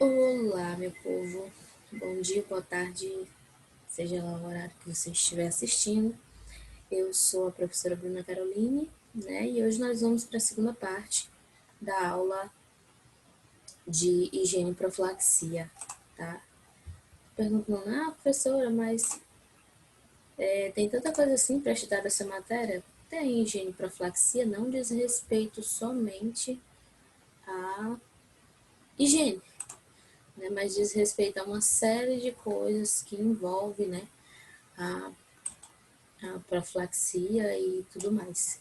Olá, meu povo. Bom dia, boa tarde, seja lá o horário que você estiver assistindo. Eu sou a professora Bruna Caroline, né? E hoje nós vamos para a segunda parte da aula de higiene e profilaxia, tá? Perguntando, professora, mas tem tanta coisa assim para estudar dessa matéria? Tem higiene e profilaxia, não diz respeito somente à higiene, né? Mas diz respeito a uma série de coisas que envolve, né? A profilaxia e tudo mais.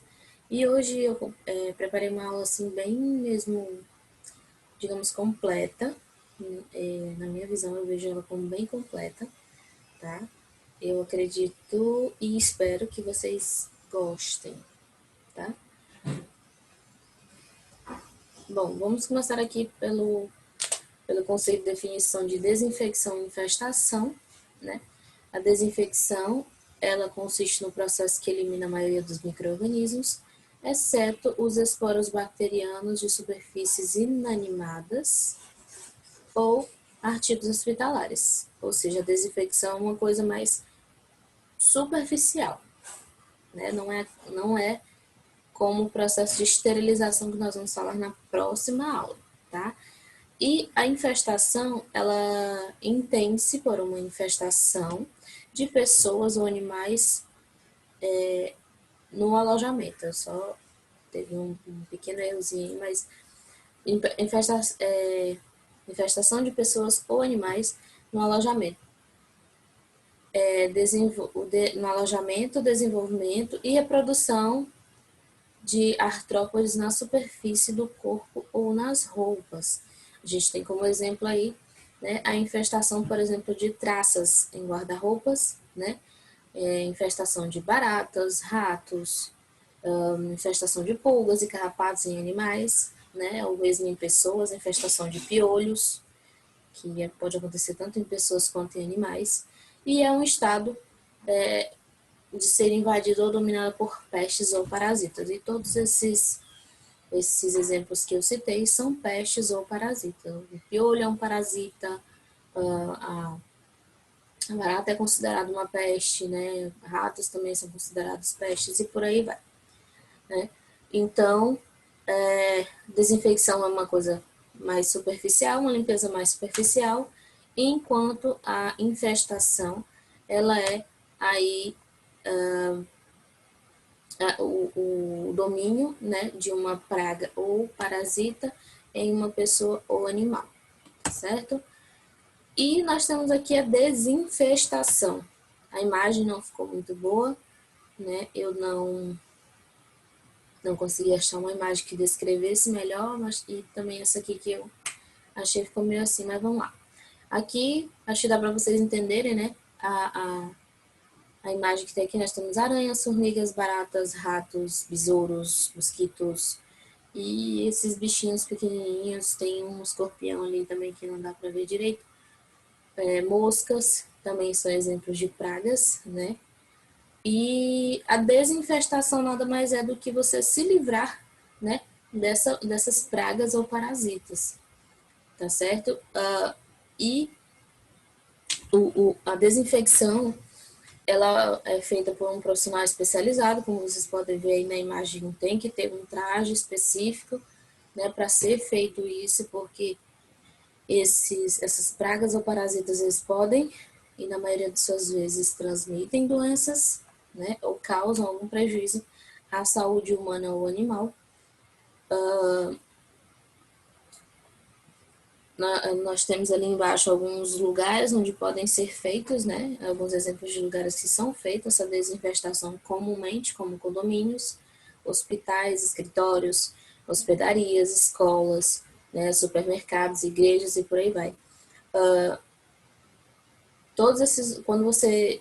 E hoje eu preparei uma aula assim bem mesmo, digamos, completa. Na minha visão eu vejo ela como bem completa, tá? Eu acredito e espero que vocês gostem, tá? Bom, vamos começar aqui pelo conceito de definição de desinfecção e infestação, né? A desinfecção, ela consiste no processo que elimina a maioria dos micro-organismos, exceto os esporos bacterianos de superfícies inanimadas ou artigos hospitalares. Ou seja, a desinfecção é uma coisa mais superficial, né? Não é como o processo de esterilização que nós vamos falar na próxima aula, tá? E a infestação, ela entende-se por uma infestação de pessoas ou animais no alojamento. Eu só teve um pequeno errozinho aí, mas infesta, infestação de pessoas ou animais no alojamento. No alojamento, desenvolvimento e reprodução de artrópodes na superfície do corpo ou nas roupas. A gente tem como exemplo aí, né, a infestação, por exemplo, de traças em guarda-roupas, né, infestação de baratas, ratos, infestação de pulgas e carrapatos em animais, né, ou mesmo em pessoas, infestação de piolhos, que pode acontecer tanto em pessoas quanto em animais, e é um estado de ser invadido ou dominado por pestes ou parasitas. E todos esses exemplos que eu citei são pestes ou parasitas. O piolho é um parasita, a barata é considerada uma peste, né? Ratos também são considerados pestes e por aí vai, né? Então, desinfecção é uma coisa mais superficial, uma limpeza mais superficial, enquanto a infestação, ela é aí o domínio, né, de uma praga ou parasita em uma pessoa ou animal, certo? E nós temos aqui a desinfestação. A imagem não ficou muito boa, né? Eu não consegui achar uma imagem que descrevesse melhor, mas e também essa aqui que eu achei ficou meio assim, mas vamos lá. Aqui, acho que dá para vocês entenderem, né? A imagem que tem aqui, nós temos aranhas, formigas, baratas, ratos, besouros, mosquitos e esses bichinhos pequenininhos. Tem um escorpião ali também que não dá para ver direito. Moscas também são exemplos de pragas, né? E a desinfestação nada mais é do que você se livrar, né, dessas pragas ou parasitas, tá certo? E a desinfecção, ela é feita por um profissional especializado, como vocês podem ver aí na imagem, tem que ter um traje específico, né, para ser feito isso, porque essas pragas ou parasitas, eles podem, e na maioria de suas vezes, transmitem doenças, né, ou causam algum prejuízo à saúde humana ou animal. Nós temos ali embaixo alguns lugares onde podem ser feitos, né, alguns exemplos de lugares que são feitos essa desinfestação comumente, como condomínios, hospitais, escritórios, hospedarias, escolas, né, supermercados, igrejas e por aí vai. Todos esses, quando você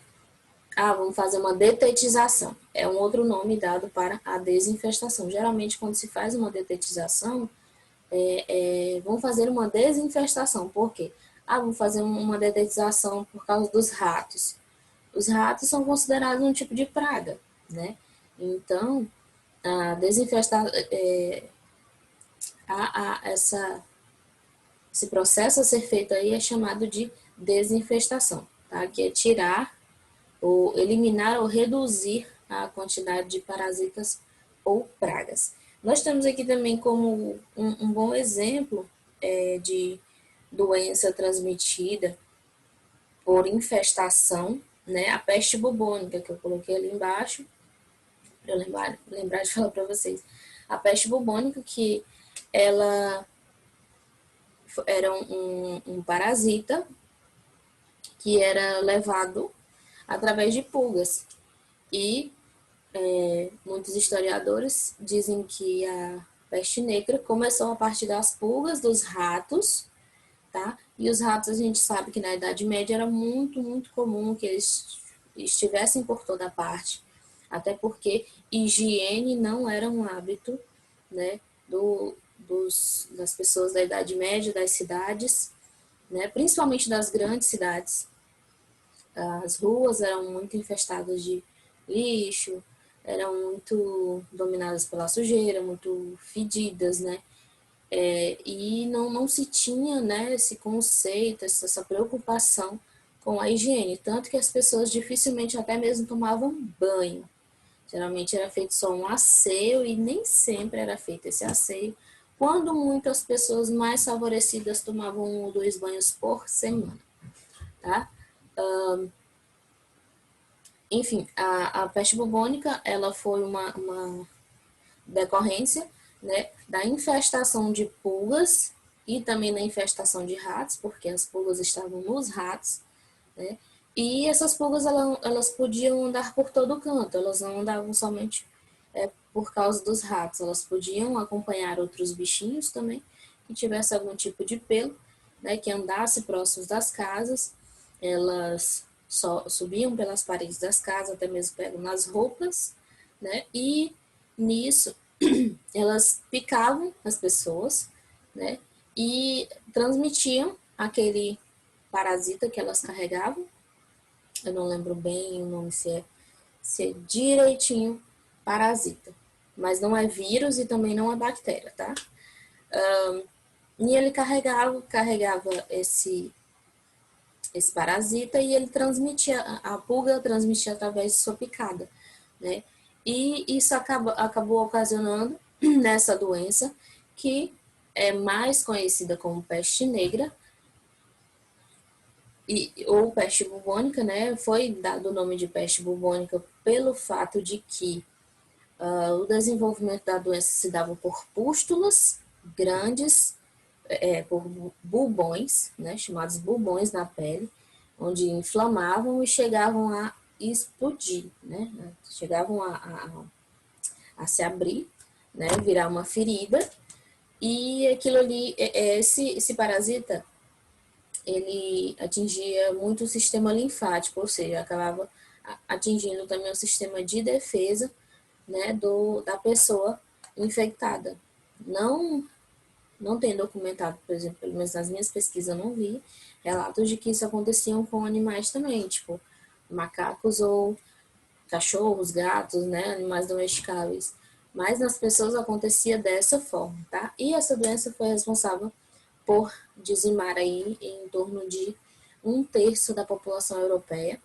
vamos fazer uma detetização. É um outro nome dado para a desinfestação. Geralmente, quando se faz uma detetização, vamos fazer uma desinfestação. Por quê? Vamos fazer uma detetização por causa dos ratos. Os ratos são considerados um tipo de praga, né? Então, a desinfestação, essa Esse processo a ser feito aí é chamado de desinfestação, tá? Que é tirar ou eliminar ou reduzir a quantidade de parasitas ou pragas. Nós temos aqui também como um bom exemplo de doença transmitida por infestação, né? A peste bubônica, que eu coloquei ali embaixo, para eu lembrar de falar para vocês. A peste bubônica, que ela era um parasita que era levado através de pulgas. E muitos historiadores dizem que a peste negra começou a partir das pulgas dos ratos, tá? E os ratos, a gente sabe que na Idade Média era muito, muito comum que eles estivessem por toda parte, até porque higiene não era um hábito, né, das pessoas da Idade Média, das cidades, né, principalmente das grandes cidades. As ruas eram muito infestadas de lixo, eram muito dominadas pela sujeira, muito fedidas, né? E não se tinha, né, esse conceito, essa preocupação com a higiene, tanto que as pessoas dificilmente até mesmo tomavam banho. Geralmente era feito só um asseio e nem sempre era feito esse asseio, quando muitas pessoas mais favorecidas tomavam 1 ou 2 banhos por semana, tá? Enfim, a peste bubônica, ela foi uma decorrência, né, da infestação de pulgas e também da infestação de ratos, porque as pulgas estavam nos ratos, né, e essas pulgas elas podiam andar por todo canto, elas não andavam somente por causa dos ratos, elas podiam acompanhar outros bichinhos também, que tivesse algum tipo de pelo, né, que andasse próximos das casas, elas subiam pelas paredes das casas, até mesmo pegam nas roupas, né, e nisso elas picavam as pessoas, né, e transmitiam aquele parasita que elas carregavam. Eu não lembro bem o nome, se é direitinho parasita, mas não é vírus e também não é bactéria, tá? E ele carregava esse parasita e ele transmitia, a pulga transmitia através de sua picada, né? E isso acabou ocasionando nessa doença que é mais conhecida como peste negra, ou peste bubônica, né? Foi dado o nome de peste bubônica pelo fato de que o desenvolvimento da doença se dava por pústulas grandes, por bubões, né, chamados bubões na pele, onde inflamavam e chegavam a explodir, né, chegavam a se abrir, né, virar uma ferida, e aquilo ali, esse parasita, ele atingia muito o sistema linfático, ou seja, acabava atingindo também o sistema de defesa, né, da pessoa infectada. Não tem documentado, por exemplo, pelo menos nas minhas pesquisas eu não vi relatos de que isso acontecia com animais também, tipo macacos ou cachorros, gatos, né, animais domesticáveis. Mas nas pessoas acontecia dessa forma, tá? E essa doença foi responsável por dizimar aí em torno de 1/3 da população europeia,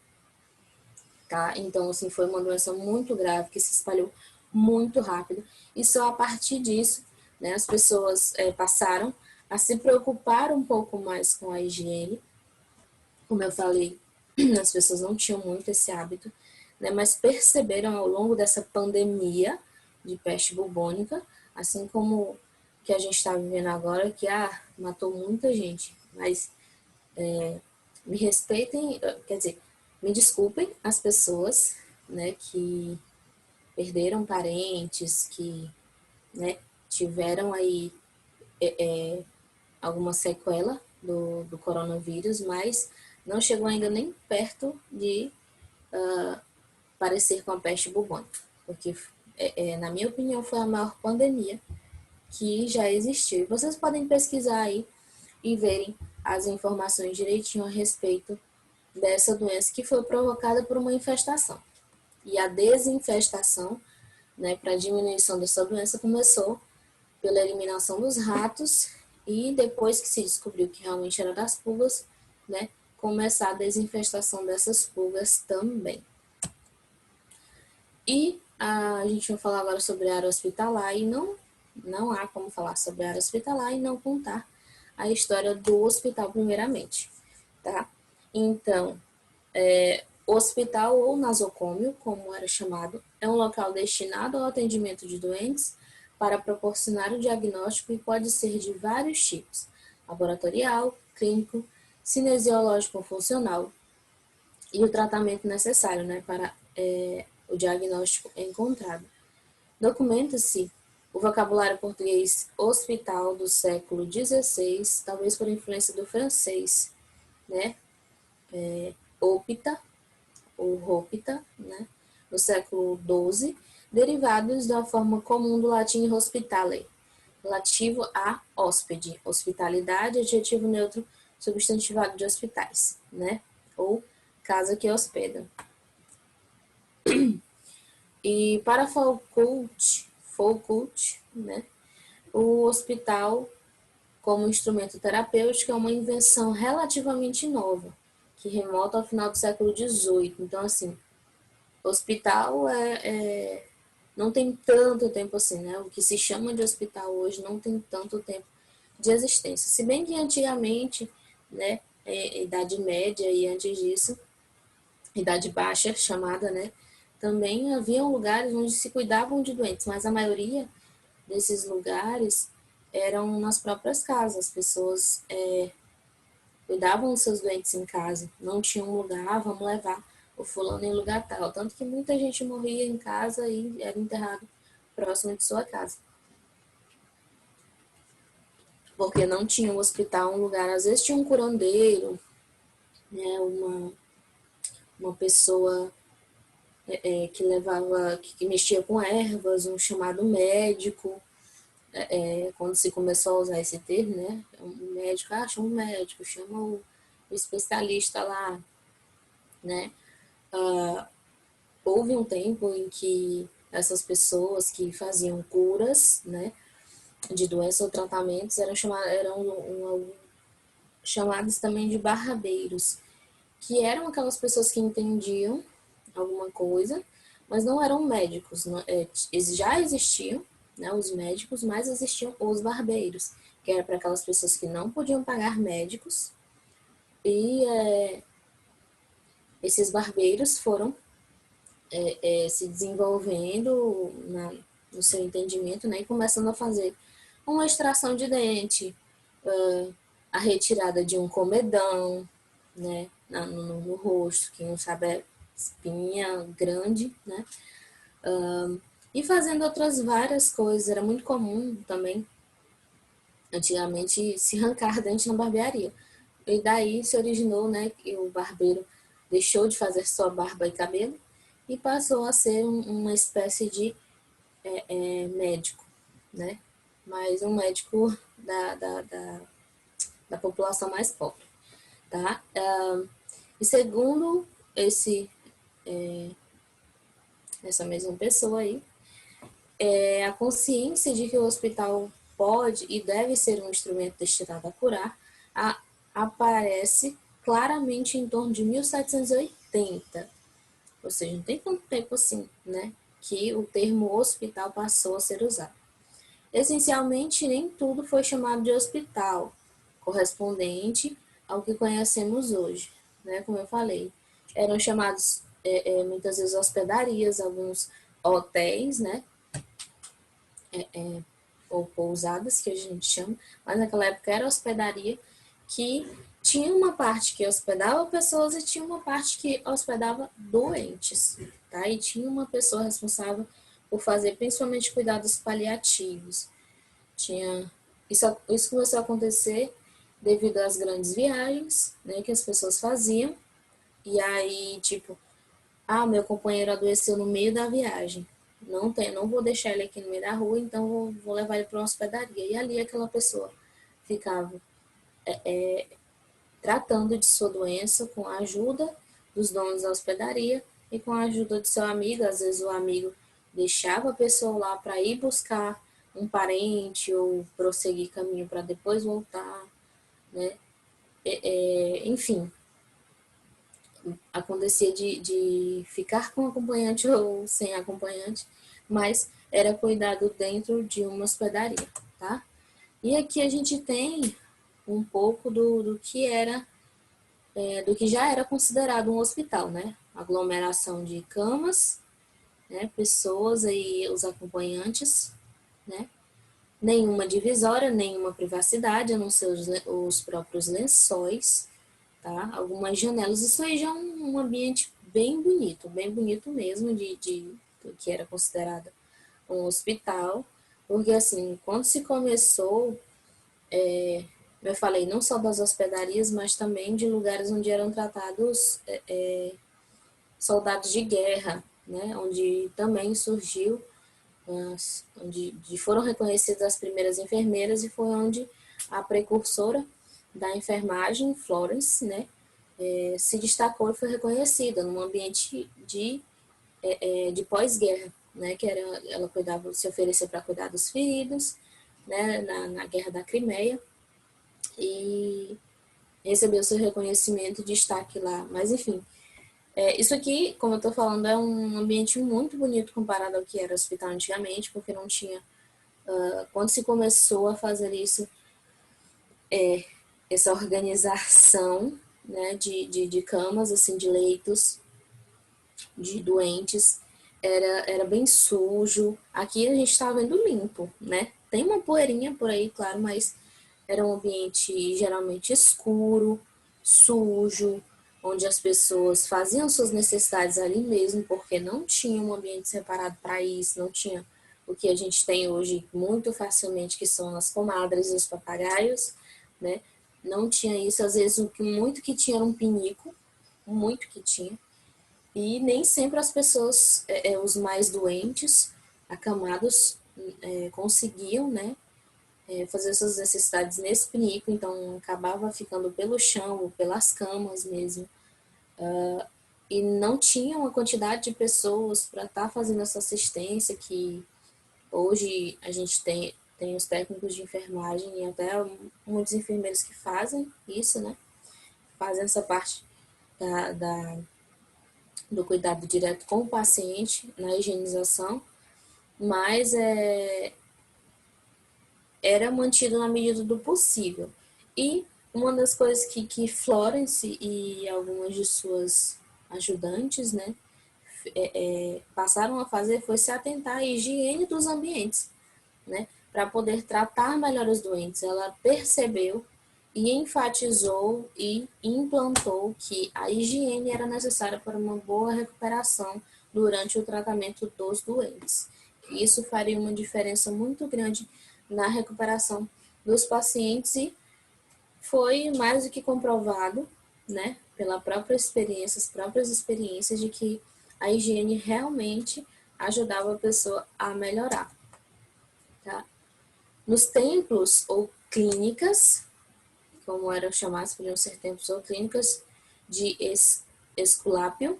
tá? Então, assim, foi uma doença muito grave que se espalhou muito rápido e só a partir disso, né, as pessoas passaram a se preocupar um pouco mais com a higiene. Como eu falei, as pessoas não tinham muito esse hábito, né, mas perceberam ao longo dessa pandemia de peste bubônica, assim como que a gente está vivendo agora, que matou muita gente, mas me respeitem, quer dizer, me desculpem as pessoas, né, que perderam parentes, que, né, tiveram aí alguma sequela do coronavírus, mas não chegou ainda nem perto de parecer com a peste bubônica, porque, na minha opinião, foi a maior pandemia que já existiu. E vocês podem pesquisar aí e verem as informações direitinho a respeito dessa doença que foi provocada por uma infestação. E a desinfestação, né, para a diminuição dessa doença começou pela eliminação dos ratos e depois que se descobriu que realmente era das pulgas, né, começar a desinfestação dessas pulgas também. E a gente vai falar agora sobre a área hospitalar, e não há como falar sobre a área hospitalar e não contar a história do hospital primeiramente, tá? Então, hospital ou nasocômio, como era chamado, é um local destinado ao atendimento de doentes para proporcionar o diagnóstico e pode ser de vários tipos: laboratorial, clínico, cinesiológico ou funcional, e o tratamento necessário, né, para o diagnóstico encontrado. Documenta-se o vocabulário português hospital do século XVI, talvez por influência do francês, né, hôpita, ou hópita, né, no século XII, derivados da forma comum do latim hospitale, relativo a hóspede, hospitalidade, adjetivo neutro substantivado de hospitais, né, ou casa que hospeda. E para Foucault, né, o hospital como instrumento terapêutico é uma invenção relativamente nova, que remonta ao final do século XVIII. Então, assim, hospital não tem tanto tempo assim, né? O que se chama de hospital hoje não tem tanto tempo de existência. Se bem que antigamente, né, Idade Média e antes disso, Idade Baixa, chamada, né, também haviam lugares onde se cuidavam de doentes, mas a maioria desses lugares eram nas próprias casas. As pessoas cuidavam dos seus doentes em casa, não tinham um lugar, vamos levar o fulano em lugar tal. Tanto que muita gente morria em casa e era enterrado próximo de sua casa. Porque não tinha um hospital, um lugar. Às vezes tinha um curandeiro, né, uma pessoa que levava, que mexia com ervas, um chamado médico. Quando se começou a usar esse termo, né, um médico, chama um médico, chama o especialista lá, né. Houve um tempo em que essas pessoas que faziam curas, né, de doenças ou tratamentos eram chamados também de barbeiros, que eram aquelas pessoas que entendiam alguma coisa, mas não eram médicos. Eles já existiam, né, os médicos, mas existiam os barbeiros, que era para aquelas pessoas que não podiam pagar médicos, e esses barbeiros foram se desenvolvendo no seu entendimento, né, e começando a fazer uma extração de dente, a retirada de um comedão, né, no rosto, quem não sabe é espinha grande, né, e fazendo outras várias coisas. Era muito comum também, antigamente, se arrancar dente na barbearia. E daí se originou, né, que o barbeiro deixou de fazer só barba e cabelo e passou a ser uma espécie de médico, né? Mas um médico da população mais pobre, tá? E segundo essa mesma pessoa aí, a consciência de que o hospital pode e deve ser um instrumento destinado a curar aparece claramente em torno de 1780. Ou seja, não tem tanto tempo assim, né, que o termo hospital passou a ser usado. Essencialmente, nem tudo foi chamado de hospital, correspondente ao que conhecemos hoje, né, como eu falei. Eram chamados, muitas vezes, hospedarias, alguns hotéis, né, ou pousadas, que a gente chama, mas naquela época era hospedaria, que tinha uma parte que hospedava pessoas e tinha uma parte que hospedava doentes, tá? E tinha uma pessoa responsável por fazer principalmente cuidados paliativos. Isso começou a acontecer devido às grandes viagens, né, que as pessoas faziam, e aí, tipo, meu companheiro adoeceu no meio da viagem. Não vou deixar ele aqui no meio da rua, então vou levar ele para uma hospedaria. E ali aquela pessoa ficava tratando de sua doença com a ajuda dos donos da hospedaria e com a ajuda de seu amigo. Às vezes o amigo deixava a pessoa lá para ir buscar um parente ou prosseguir caminho para depois voltar, né? Enfim, acontecia de ficar com acompanhante ou sem acompanhante, mas era cuidado dentro de uma hospedaria, tá? E aqui a gente tem um pouco do que era, do que já era considerado um hospital, né? Aglomeração de camas, né? Pessoas e os acompanhantes, né? Nenhuma divisória, nenhuma privacidade, a não ser os próprios lençóis, tá? Algumas janelas. Isso aí já é um ambiente bem bonito mesmo, do que era considerado um hospital, porque assim, quando se começou, eu falei não só das hospedarias, mas também de lugares onde eram tratados soldados de guerra, né? Onde também surgiu, onde foram reconhecidas as primeiras enfermeiras e foi onde a precursora da enfermagem, Florence, né, se destacou e foi reconhecida num ambiente de pós-guerra, né, que era, ela cuidava, se oferecia para cuidar dos feridos, né, na Guerra da Crimeia, e recebeu seu reconhecimento e destaque lá. Mas, enfim, isso aqui, como eu estou falando, é um ambiente muito bonito comparado ao que era o hospital antigamente, porque não tinha... quando se começou a fazer isso, essa organização, né, de camas, assim, de leitos, de doentes, era bem sujo. Aqui a gente está vendo limpo, né? Tem uma poeirinha por aí, claro, mas era um ambiente geralmente escuro, sujo, onde as pessoas faziam suas necessidades ali mesmo, porque não tinha um ambiente separado para isso, não tinha o que a gente tem hoje muito facilmente, que são as comadres e os papagaios, né? Não tinha isso, às vezes o que muito que tinha era um pinico, muito que tinha, e nem sempre as pessoas, os mais doentes, acamados, conseguiam, né, fazer suas necessidades nesse pinico, então acabava ficando pelo chão ou pelas camas mesmo. E não tinha uma quantidade de pessoas para estar fazendo essa assistência que hoje a gente tem os técnicos de enfermagem e até muitos enfermeiros que fazem isso, né? Fazem essa parte do cuidado direto com o paciente na higienização, mas era mantido na medida do possível. E uma das coisas que Florence e algumas de suas ajudantes, né, passaram a fazer foi se atentar à higiene dos ambientes, né, para poder tratar melhor os doentes. Ela percebeu e enfatizou e implantou que a higiene era necessária para uma boa recuperação durante o tratamento dos doentes. Isso faria uma diferença muito grande na recuperação dos pacientes e foi mais do que comprovado, né, pela própria experiência, as próprias experiências de que a higiene realmente ajudava a pessoa a melhorar, tá? Nos templos ou clínicas, como eram chamados, podiam ser templos ou clínicas de Esculápio,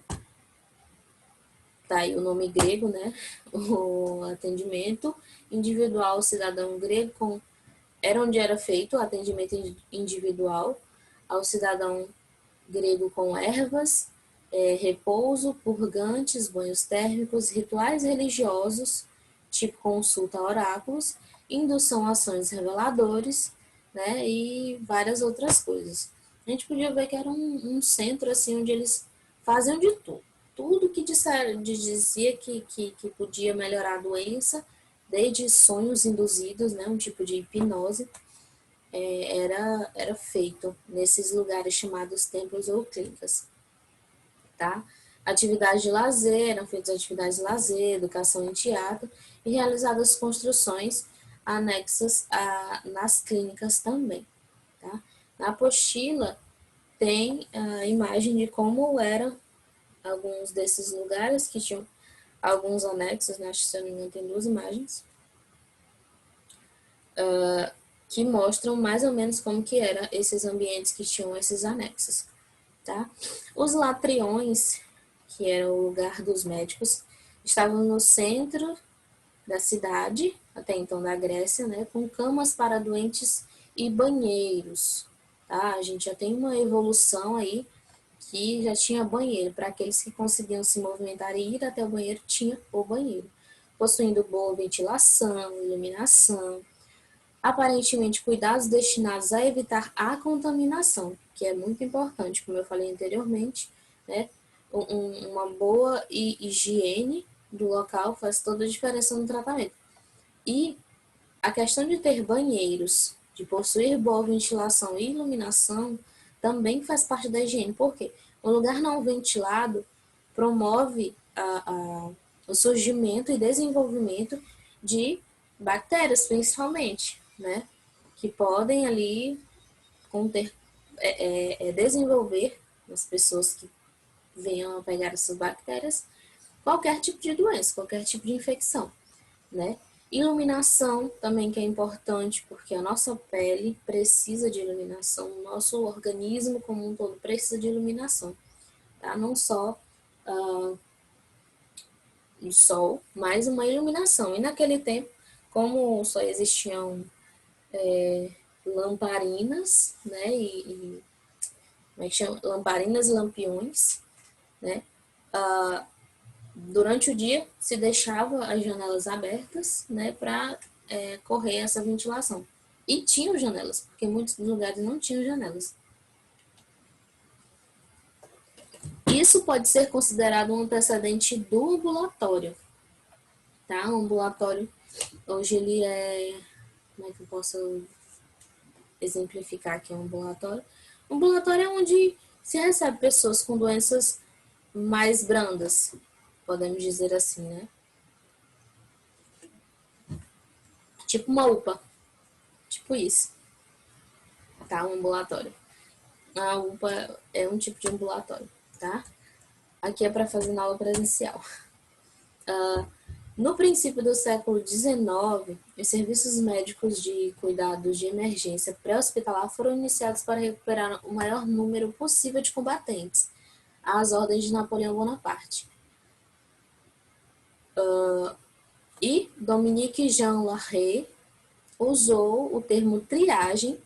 tá aí o nome grego, né? O atendimento individual cidadão grego era onde era feito o atendimento individual ao cidadão grego com ervas, repouso, purgantes, banhos térmicos, rituais religiosos, tipo consulta a oráculos, indução a sonhos reveladores, né, e várias outras coisas. A gente podia ver que era um centro assim onde eles faziam de tudo. Tudo que dizia que podia melhorar a doença, desde sonhos induzidos, né, um tipo de hipnose, era feito nesses lugares chamados templos ou clínicas, tá? Atividades de lazer, eram feitas atividades de lazer, educação em teatro e realizadas construções anexas nas clínicas também, tá? Na apostila tem a imagem de como eram alguns desses lugares que tinham alguns anexos, né? Acho que se eu não me engano tem duas imagens, que mostram mais ou menos como que eram esses ambientes que tinham esses anexos, tá? Os latriões, que era o lugar dos médicos, estavam no centro da cidade, até então da Grécia, né, com camas para doentes e banheiros, tá? A gente já tem uma evolução aí que já tinha banheiro. Para aqueles que conseguiam se movimentar e ir até o banheiro, tinha o banheiro. Possuindo boa ventilação, iluminação, aparentemente cuidados destinados a evitar a contaminação, que é muito importante, como eu falei anteriormente, né? Uma boa higiene do local faz toda a diferença no tratamento. E a questão de ter banheiros, de possuir boa ventilação e iluminação, também faz parte da higiene. Por quê? Um lugar não ventilado promove o surgimento e desenvolvimento de bactérias, principalmente, né? Que podem ali conter, desenvolver nas pessoas que venham a pegar essas bactérias qualquer tipo de doença, qualquer tipo de infecção, né? Iluminação também que é importante, porque a nossa pele precisa de iluminação, o nosso organismo como um todo precisa de iluminação, tá? Não só o sol, mas uma iluminação. E naquele tempo, como só existiam lamparinas, né, como é que chama? Lamparinas e lampiões, né? Durante o dia se deixava as janelas abertas, né, para correr essa ventilação. E tinham janelas, porque muitos lugares não tinham janelas. Isso pode ser considerado um antecedente do ambulatório, tá? O ambulatório, hoje ele é... Como é que eu posso exemplificar aqui um ambulatório? O ambulatório é onde se recebe pessoas com doenças mais brandas, podemos dizer assim, né? Tipo uma UPA, tipo isso, tá? Um ambulatório. A UPA é um tipo de ambulatório, tá? Aqui é para fazer na aula presencial. No princípio do século XIX, os serviços médicos de cuidados de emergência pré-hospitalar foram iniciados para recuperar o maior número possível de combatentes, às ordens de Napoleão Bonaparte. E Dominique Jean Larrey usou o termo triagem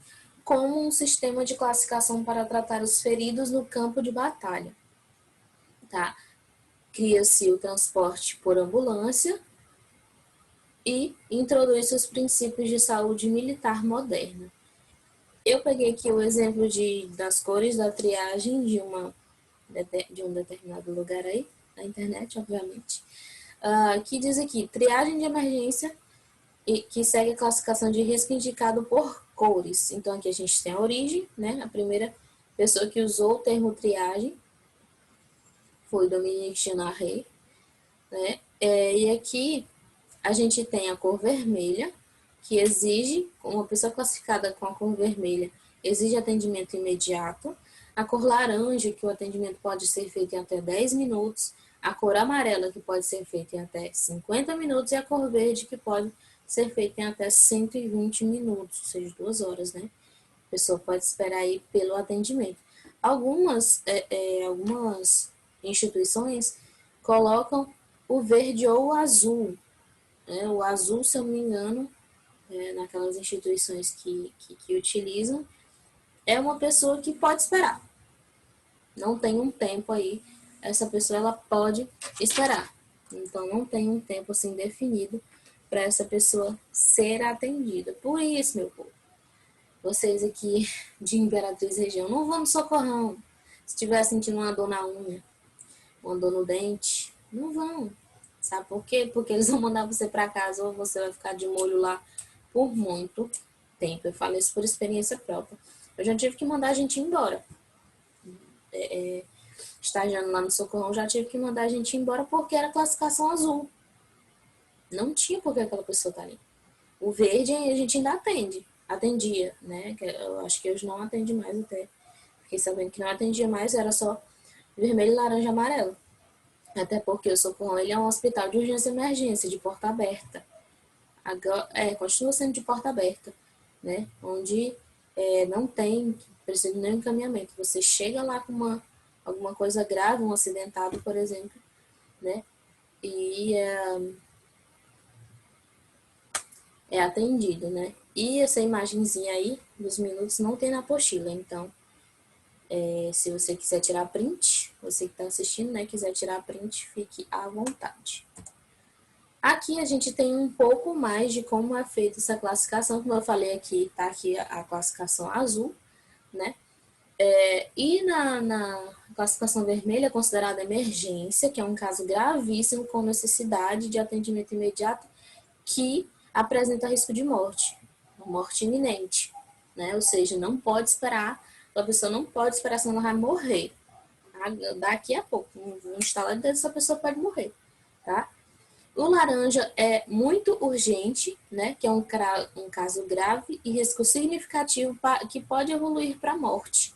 como um sistema de classificação para tratar os feridos no campo de batalha. Tá? Cria-se o transporte por ambulância e introduz os princípios de saúde militar moderna. Eu peguei aqui o exemplo das cores da triagem de um determinado lugar aí, na internet, obviamente, que diz aqui, triagem de emergência, que segue a classificação de risco indicado por cores. Então, aqui a gente tem a origem, né? A primeira pessoa que usou o termo triagem foi Dominique Chenarret, né? E aqui a gente tem a cor vermelha, que exige, uma pessoa classificada com a cor vermelha, exige atendimento imediato. A cor laranja, que o atendimento pode ser feito em até 10 minutos. A cor amarela, que pode ser feita em até 50 minutos. E a cor verde, que pode ser feita em até 120 minutos, ou seja, 2 horas, né? A pessoa pode esperar aí pelo atendimento. Algumas instituições colocam o verde ou o azul. O azul, se eu não me engano, naquelas instituições que utilizam, é uma pessoa que pode esperar. Não tem um tempo aí, essa pessoa ela pode esperar. Então, não tem um tempo assim definido para essa pessoa ser atendida. Por isso, meu povo, vocês aqui de Imperatriz Região, não vão no socorrão. Se estiver sentindo uma dor na unha, uma dor no dente, não vão. Sabe por quê? Porque eles vão mandar você para casa ou você vai ficar de molho lá por muito tempo. Eu falo isso por experiência própria. Eu já tive que mandar a gente embora. Estagiando lá no Socorrão, já tive que mandar a gente embora porque era classificação azul. Não tinha por que aquela pessoa tá ali. O verde a gente ainda atendia, né? Eu acho que hoje não atende mais até. Fiquei sabendo que não atendia mais, era só vermelho, laranja e amarelo. Até porque o Socorrão ele é um hospital de urgência e emergência, de porta aberta. Agora, continua sendo de porta aberta, né? Onde não tem, precisa de nenhum encaminhamento. Você chega lá com alguma coisa grave, um acidentado, por exemplo, né? E é atendido, né? E essa imagenzinha aí dos minutos não tem na apostila, então se você quiser tirar print, você que está assistindo, né, quiser tirar print, fique à vontade. Aqui a gente tem um pouco mais de como é feita essa classificação, como eu falei aqui, tá aqui a classificação azul, né? E na classificação vermelha é considerada emergência, que é um caso gravíssimo com necessidade de atendimento imediato que apresenta risco de morte iminente, né? Ou seja, não pode esperar, a pessoa não pode esperar, senão ela vai morrer. Daqui a pouco, um instalar de dedo, essa pessoa pode morrer, tá? O laranja é muito urgente, né? Que é um caso grave e risco significativo que pode evoluir para a morte.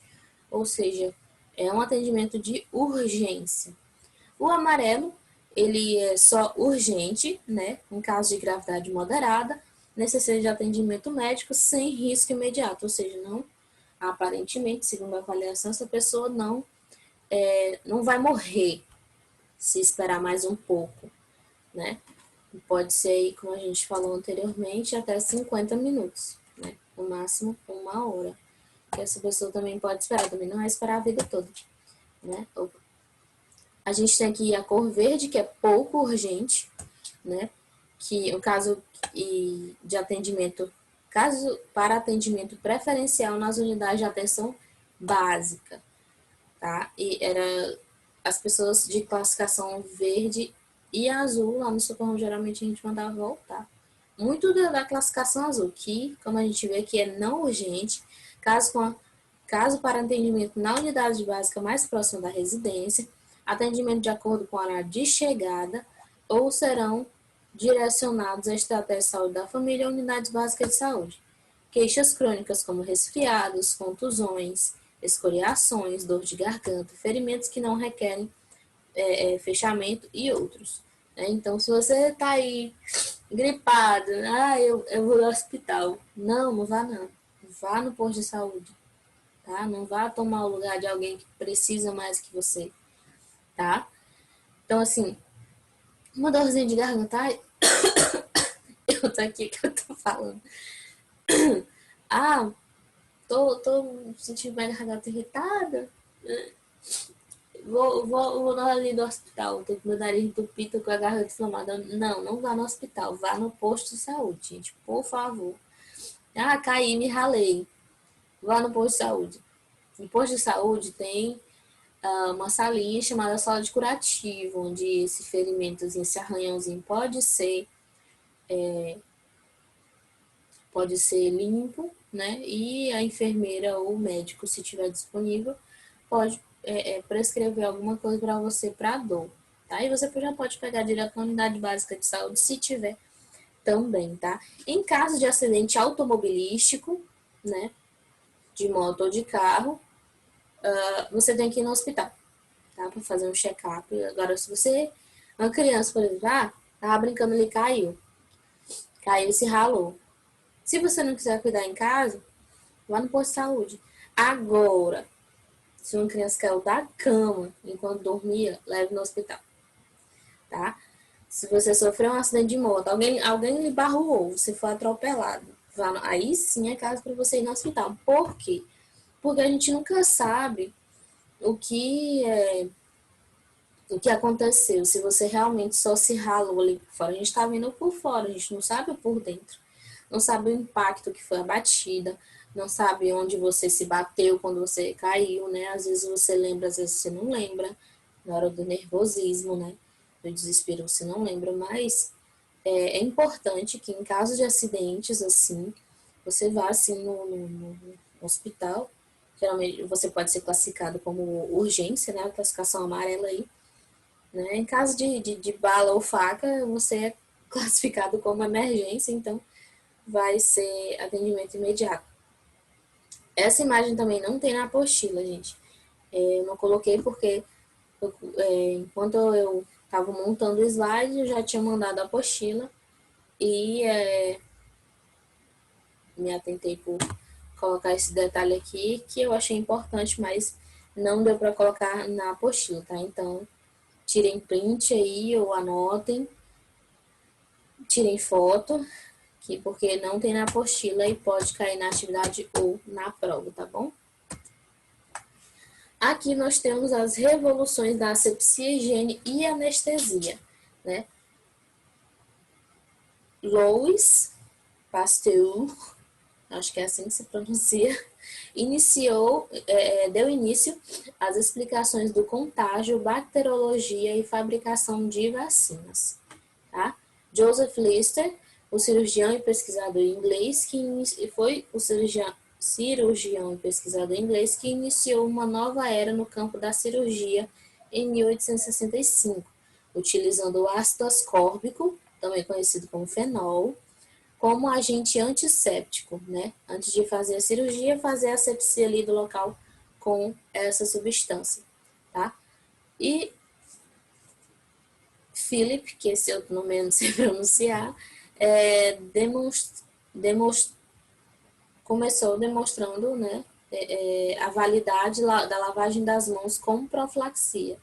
Ou seja, é um atendimento de urgência. O amarelo, ele é só urgente, né? Em caso de gravidade moderada, necessita de atendimento médico sem risco imediato, ou seja, não, aparentemente, segundo a avaliação, essa pessoa não vai morrer se esperar mais um pouco, né? Pode ser, como a gente falou anteriormente, até 50 minutos, né? No máximo, 1 hora. Que essa pessoa também pode esperar, também não vai esperar a vida toda, né? A gente tem aqui a cor verde, que é pouco urgente, né? Que o caso de atendimento, caso para atendimento preferencial nas unidades de atenção básica, tá? E era as pessoas de classificação verde e azul, lá no socorro geralmente a gente mandava voltar. Muito da classificação azul, que, como a gente vê aqui, é não urgente, caso para atendimento na unidade básica mais próxima da residência, atendimento de acordo com o horário de chegada, ou serão direcionados à estratégia de saúde da família ou unidades básicas de saúde. Queixas crônicas como resfriados, contusões, escoriações, dor de garganta, ferimentos que não requerem fechamento e outros. Então, se você está aí gripado, eu vou ao hospital. Não vá não. Vá no posto de saúde, tá? Não vá tomar o lugar de alguém que precisa mais que você, tá? Então, assim, uma dorzinha de garganta, eu tô aqui que eu tô falando. Ah, tô sentindo minha garganta irritada. Vou ali do hospital, tô com meu nariz entupido, com a garganta inflamada. Não vá no hospital, vá no posto de saúde, gente, por favor. Ah, caí, me ralei. Vá no posto de saúde. No posto de saúde tem uma salinha chamada sala de curativo, onde esse ferimentozinho, esse arranhãozinho pode ser limpo, né? E a enfermeira ou o médico, se tiver disponível, pode prescrever alguma coisa para você para dor, tá? E você já pode pegar direto na unidade básica de saúde, se tiver também, tá? Em caso de acidente automobilístico, né? De moto ou de carro, você tem que ir no hospital, tá? Para fazer um check-up. Agora, se você, uma criança, por exemplo, tava brincando ali, caiu e se ralou. Se você não quiser cuidar em casa, vá no posto de saúde. Agora, se uma criança caiu da cama enquanto dormia, leve no hospital, tá? Se você sofreu um acidente de moto, alguém lhe barrou, você foi atropelado, aí sim é caso para você ir no hospital. Por quê? Porque a gente nunca sabe o que aconteceu, se você realmente só se ralou ali por fora. A gente está vendo por fora, a gente não sabe por dentro. Não sabe o impacto que foi a batida, não sabe onde você se bateu quando você caiu, né? Às vezes você lembra, às vezes você não lembra, na hora do nervosismo, né? Do desespero você não lembra, mas é importante que em caso de acidentes assim, você vá assim no hospital. Geralmente você pode ser classificado como urgência, né? A classificação amarela aí. Né? Em caso de bala ou faca, você é classificado como emergência, então vai ser atendimento imediato. Essa imagem também não tem na apostila, gente. Eu não coloquei porque enquanto eu estava montando o slide, eu já tinha mandado a apostila e me atentei por colocar esse detalhe aqui que eu achei importante, mas não deu para colocar na apostila, tá? Então, tirem print aí ou anotem, tirem foto, aqui porque não tem na apostila e pode cair na atividade ou na prova, tá bom? Aqui nós temos as revoluções da asepsia, higiene e anestesia, né? Louis Pasteur, acho que é assim que se pronuncia, deu início às explicações do contágio, bacteriologia e fabricação de vacinas. Tá? Joseph Lister, o cirurgião e pesquisador inglês, foi o cirurgião e pesquisador inglês que iniciou uma nova era no campo da cirurgia em 1865, utilizando o ácido ascórbico, também conhecido como fenol, como agente antisséptico, né? Antes de fazer a cirurgia, fazer a asepsia ali do local com essa substância, tá? E Philip, que esse outro nome eu não sei pronunciar, começou demonstrando, né, a validade da lavagem das mãos com profilaxia.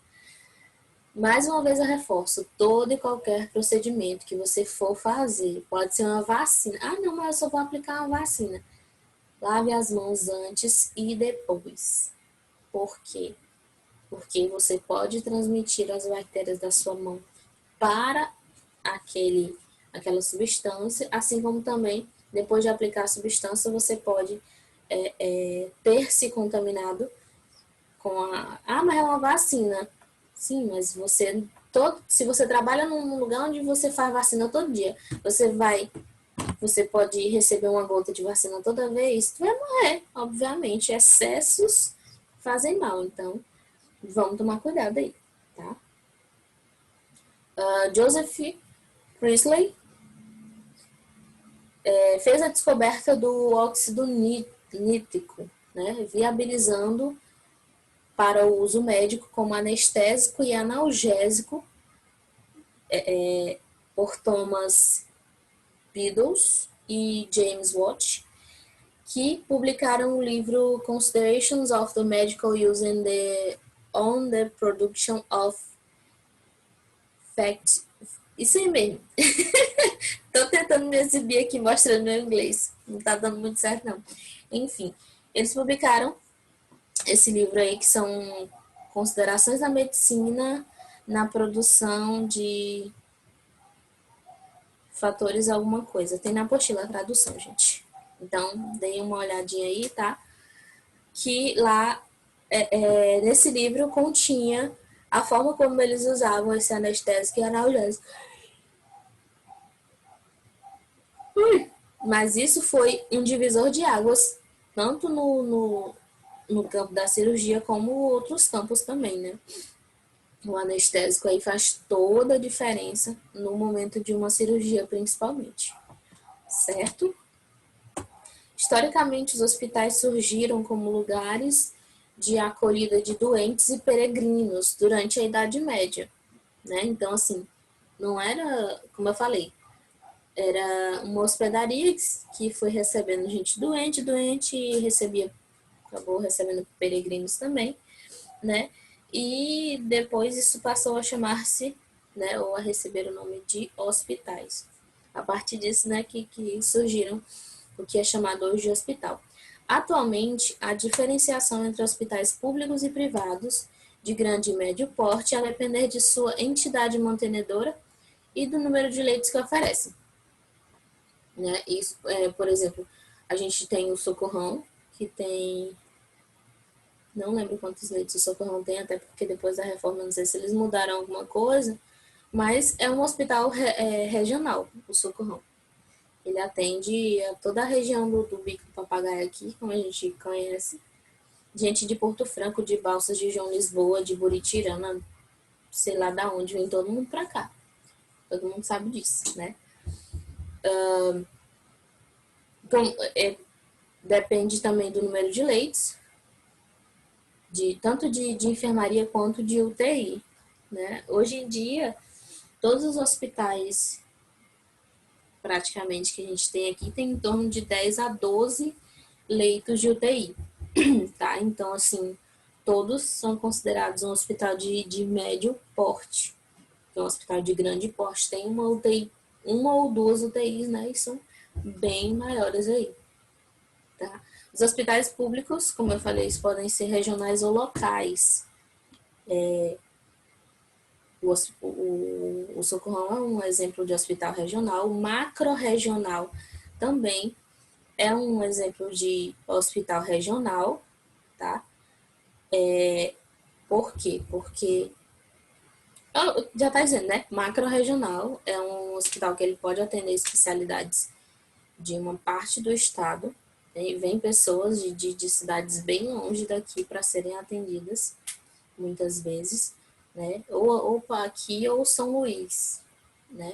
Mais uma vez eu reforço, todo e qualquer procedimento que você for fazer, pode ser uma vacina. Ah, não, mas eu só vou aplicar uma vacina. Lave as mãos antes e depois. Por quê? Porque você pode transmitir as bactérias da sua mão para aquela substância, assim como também, depois de aplicar a substância, você pode ter se contaminado com Ah, mas é uma vacina. Sim, mas se você trabalha num lugar onde você faz vacina todo dia, você pode receber uma gota de vacina toda vez, tu vai morrer, obviamente. Excessos fazem mal, então vamos tomar cuidado aí, tá? Joseph Priestley fez a descoberta do óxido nítrico, né, viabilizando para o uso médico como anestésico e analgésico por Thomas Beadles e James Watt, que publicaram o livro Considerations of the Medical Use on the Production of Fact. Isso aí mesmo. Tô tentando me exibir aqui mostrando meu inglês. Não tá dando muito certo, não. Enfim, eles publicaram esse livro aí, que são considerações da medicina na produção de fatores alguma coisa. Tem na apostila a tradução, gente. Então, deem uma olhadinha aí, tá? Que lá, nesse livro, continha a forma como eles usavam esse anestésico e analgésico. Mas isso foi um divisor de águas, tanto no campo da cirurgia, como outros campos também, né? O anestésico aí faz toda a diferença no momento de uma cirurgia, principalmente. Certo? Historicamente, os hospitais surgiram como lugares de acolhida de doentes e peregrinos durante a Idade Média, né? Então, assim, não era, como eu falei, era uma hospedaria que foi recebendo gente doente e acabou recebendo peregrinos também, né? E depois isso passou a chamar-se, né, ou a receber o nome de hospitais. A partir disso, né, que surgiram o que é chamado hoje de hospital. Atualmente, a diferenciação entre hospitais públicos e privados, de grande e médio porte, a depender de sua entidade mantenedora e do número de leitos que oferecem. Né? Isso, por exemplo, a gente tem o Socorrão, que tem... Não lembro quantos leitos o Socorrão tem, até porque depois da reforma, não sei se eles mudaram alguma coisa, mas é um hospital regional, o Socorrão. Ele atende a toda a região do Bico do Papagaio aqui, como a gente conhece. Gente de Porto Franco, de Balsas, de João Lisboa, de Buritirana, sei lá da onde, vem todo mundo pra cá. Todo mundo sabe disso, né? Então, depende também do número de leitos, tanto de enfermaria quanto de UTI, né? Hoje em dia, todos os hospitais praticamente que a gente tem aqui tem em torno de 10 a 12 leitos de UTI, tá? Então, assim, todos são considerados um hospital de médio porte. Então, um hospital de grande porte tem uma UTI, uma ou duas UTIs, né? E são bem maiores aí, tá? Os hospitais públicos, como eu falei, eles podem ser regionais ou locais. O Socorrão é um exemplo de hospital regional. O macro-regional também é um exemplo de hospital regional, tá? Por quê? Porque já está dizendo, né? Macro-regional é um hospital que ele pode atender especialidades de uma parte do estado. E vem pessoas de cidades bem longe daqui para serem atendidas, muitas vezes, né? Ou aqui ou São Luís, né?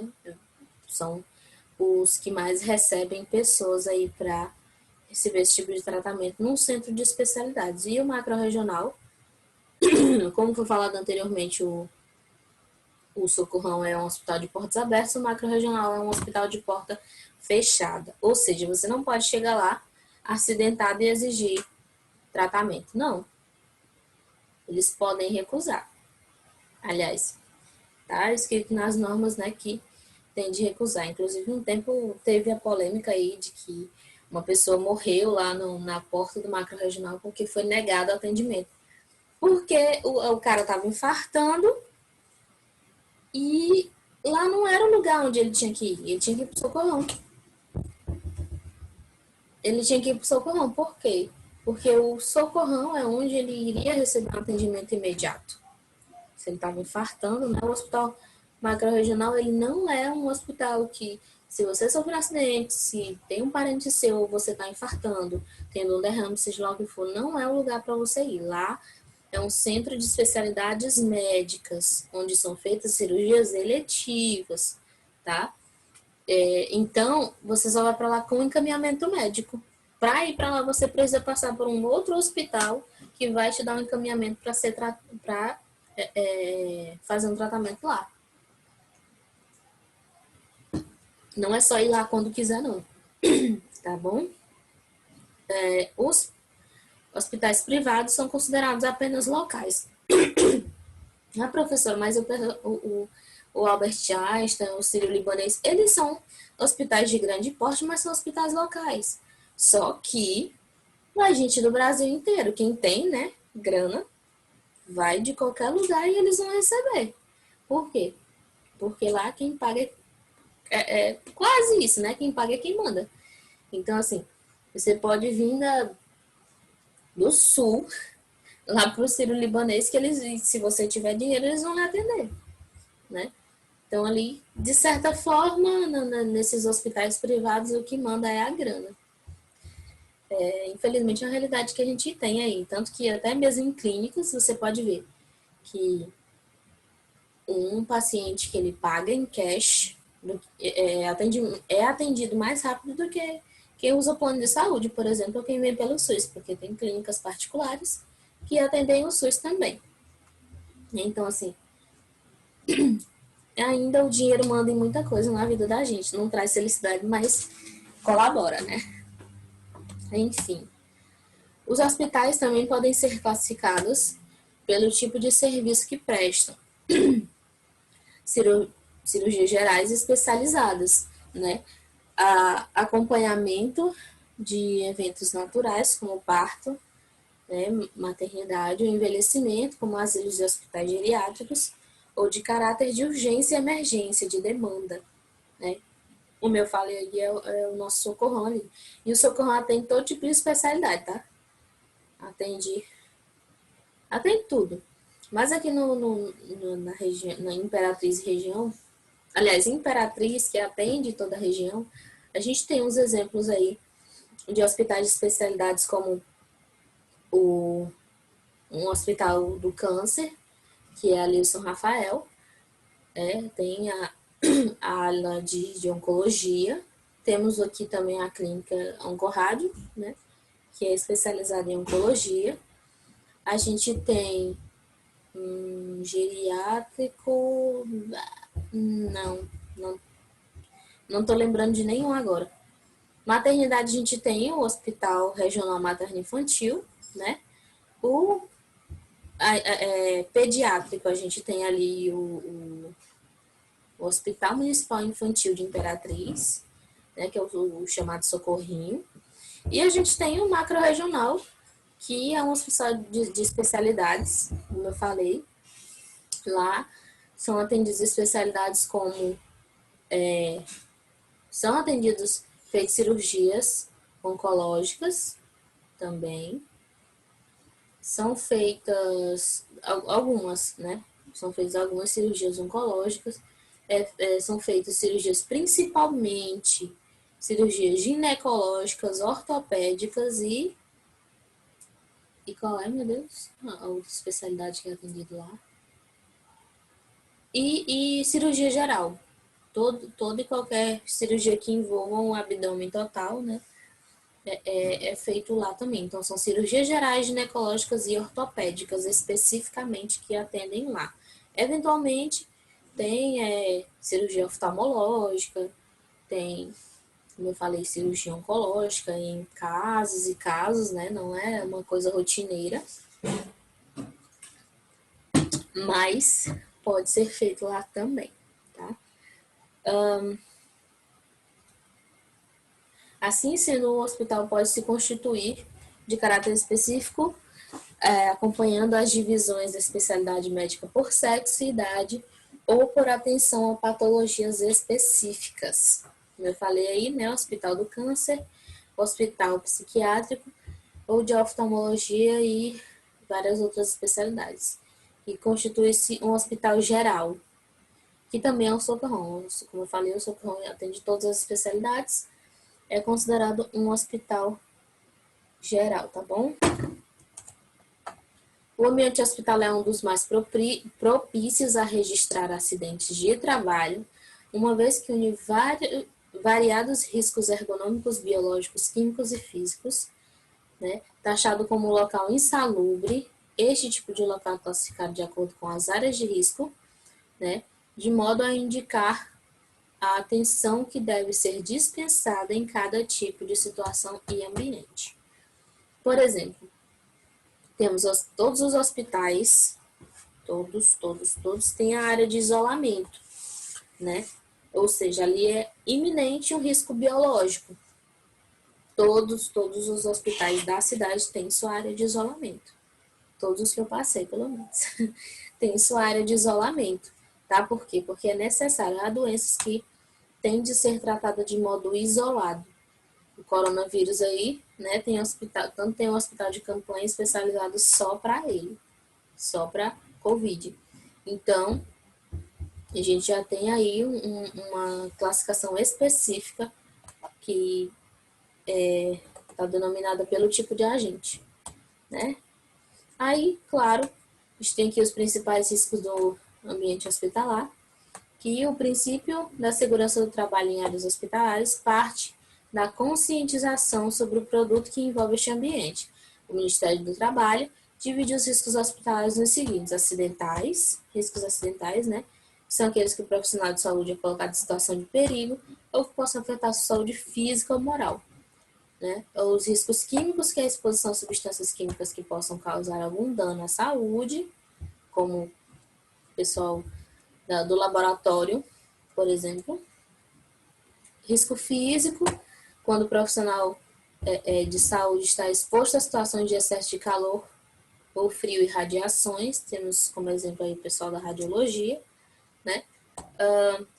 São os que mais recebem pessoas aí para receber esse tipo de tratamento num centro de especialidades. E o macro-regional, como foi falado anteriormente, o Socorrão é um hospital de portas abertas, o macro-regional é um hospital de porta fechada. Ou seja, você não pode chegar lá acidentado e exigir tratamento. Não. Eles podem recusar. Aliás, tá escrito nas normas, né, que tem de recusar. Inclusive, um tempo teve a polêmica aí de que uma pessoa morreu lá na porta do macro-regional porque foi negado o atendimento. Porque o cara estava infartando e lá não era o lugar onde ele tinha que ir. Ele tinha que ir pro Socorrão. Ele tinha que ir pro Socorrão. Por quê? Porque o Socorrão é onde ele iria receber um atendimento imediato. Se ele estava infartando, né? O hospital macro-regional, ele não é um hospital que, se você sofrer um acidente, se tem um parente seu ou você está infartando, tendo um derrame, seja lá o que for, não é o lugar para você ir. Lá é um centro de especialidades médicas, onde são feitas cirurgias eletivas, tá? Então, você só vai para lá com encaminhamento médico. Para ir para lá, você precisa passar por um outro hospital que vai te dar um encaminhamento para fazer um tratamento lá. Não é só ir lá quando quiser, não. Tá bom? Os hospitais privados são considerados apenas locais. Ah, professor, mas o Albert Einstein, o Sírio-Libanês, eles são hospitais de grande porte, mas são hospitais locais. Só que a gente do Brasil inteiro, quem tem, né, grana, vai de qualquer lugar e eles vão receber. Por quê? Porque lá quem paga é quase isso, né? Quem paga é quem manda. Então, assim, você pode vir do sul, lá pro Sírio-Libanês, que eles, se você tiver dinheiro, eles vão lhe atender, né? Então, ali, de certa forma, nesses hospitais privados, o que manda é a grana. Infelizmente, é uma realidade que a gente tem aí. Tanto que até mesmo em clínicas, você pode ver que um paciente que ele paga em cash é atendido mais rápido do que quem usa o plano de saúde, por exemplo, ou quem vem pelo SUS, porque tem clínicas particulares que atendem o SUS também. Então, assim, ainda o dinheiro manda em muita coisa na vida da gente. Não traz felicidade, mas colabora, né? Enfim. Os hospitais também podem ser classificados pelo tipo de serviço que prestam. Cirurgias gerais especializadas, né? Acompanhamento de eventos naturais, como parto, né, maternidade ou envelhecimento, como asilos e hospitais geriátricos, ou de caráter de urgência e emergência, de demanda, né? O meu falei aí é o nosso Socorrão ali. E o Socorrão atende todo tipo de especialidade, tá? Atende tudo. Mas aqui na região, na Imperatriz região, aliás, Imperatriz, que atende toda a região, a gente tem uns exemplos aí de hospitais de especialidades como um hospital do câncer, que é ali o São Rafael, tem a ala de oncologia, temos aqui também a clínica Oncorrádio, né, que é especializada em oncologia. A gente tem geriátrico, não, não, não tô lembrando de nenhum agora. Maternidade, a gente tem o Hospital Regional Materno Infantil, né? O pediátrico, a gente tem ali o Hospital Municipal Infantil de Imperatriz. né, que é o chamado socorrinho. E a gente tem o macro-regional, que é um hospital de especialidades, como eu falei. Lá são atendidas especialidades como são atendidos feitas cirurgias oncológicas também. São feitas algumas, né? São feitas algumas cirurgias oncológicas. São feitas cirurgias principalmente cirurgias ginecológicas, ortopédicas e qual é, meu Deus? A outra especialidade que é atendida lá. E cirurgia geral. Toda e qualquer cirurgia que envolva um abdômen total, né? É feito lá também. Então, são cirurgias gerais, ginecológicas e ortopédicas, especificamente, que atendem lá. Eventualmente, tem cirurgia oftalmológica, tem, como eu falei, cirurgia oncológica em casos e casos, né? Não é uma coisa rotineira, mas pode ser feito lá também, tá? Assim sendo, o hospital pode se constituir de caráter específico, acompanhando as divisões da especialidade médica por sexo e idade ou por atenção a patologias específicas. Como eu falei aí, né, hospital do câncer, hospital psiquiátrico ou de oftalmologia e várias outras especialidades. E constitui-se um hospital geral, que também é um socorrão. Como eu falei, o socorrão atende todas as especialidades, é considerado um hospital geral, tá bom? O ambiente hospitalar é um dos mais propícios a registrar acidentes de trabalho, uma vez que une variados riscos ergonômicos, biológicos, químicos e físicos, né? Taxado como local insalubre, este tipo de local é classificado de acordo com as áreas de risco, né? De modo a indicar a atenção que deve ser dispensada em cada tipo de situação e ambiente. Por exemplo, temos todos os hospitais, todos têm a área de isolamento, né? Ou seja, ali é iminente um risco biológico. Todos os hospitais da cidade têm sua área de isolamento. Todos os que eu passei, pelo menos, têm sua área de isolamento, tá? Por quê? Porque é necessário. Há doenças que têm de ser tratadas de modo isolado. O coronavírus aí, né, tem um hospital de campanha especializado só para ele, só para Covid. Então, a gente já tem aí uma classificação específica que está denominada pelo tipo de agente, né? Aí, claro, a gente tem aqui os principais riscos do ambiente hospitalar, que o princípio da segurança do trabalho em áreas hospitalares parte da conscientização sobre o produto que envolve este ambiente. O Ministério do Trabalho divide os riscos hospitalares nos seguintes: riscos acidentais, né? Que são aqueles que o profissional de saúde é colocado em situação de perigo ou que possam afetar a sua saúde física ou moral. Né? Os riscos químicos, que é a exposição a substâncias químicas que possam causar algum dano à saúde, como o pessoal do laboratório, por exemplo. Risco físico, quando o profissional de saúde está exposto a situações de excesso de calor ou frio e radiações, temos como exemplo aí o pessoal da radiologia, né?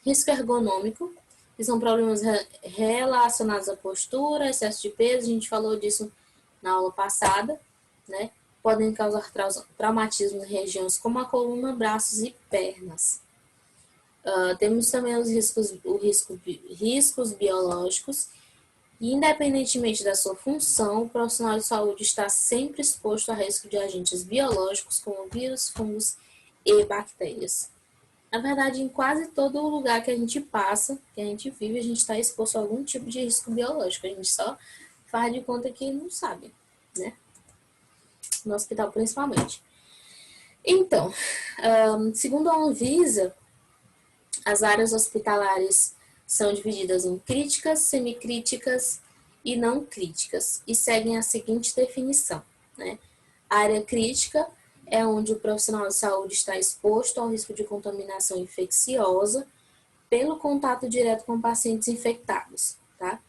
Risco ergonômico, que são problemas relacionados à postura, excesso de peso, a gente falou disso na aula passada, né? Podem causar traumatismo em regiões como a coluna, braços e pernas. Temos também os riscos biológicos, e independentemente da sua função, o profissional de saúde está sempre exposto a risco de agentes biológicos como vírus, fungos e bactérias. Na verdade, em quase todo lugar que a gente passa, que a gente vive, a gente está exposto a algum tipo de risco biológico. A gente só faz de conta que não sabe, né? No hospital, principalmente. Então, segundo a Anvisa, as áreas hospitalares são divididas em críticas, semicríticas e não críticas e seguem a seguinte definição, né? A área crítica é onde o profissional de saúde está exposto ao risco de contaminação infecciosa pelo contato direto com pacientes infectados. tá?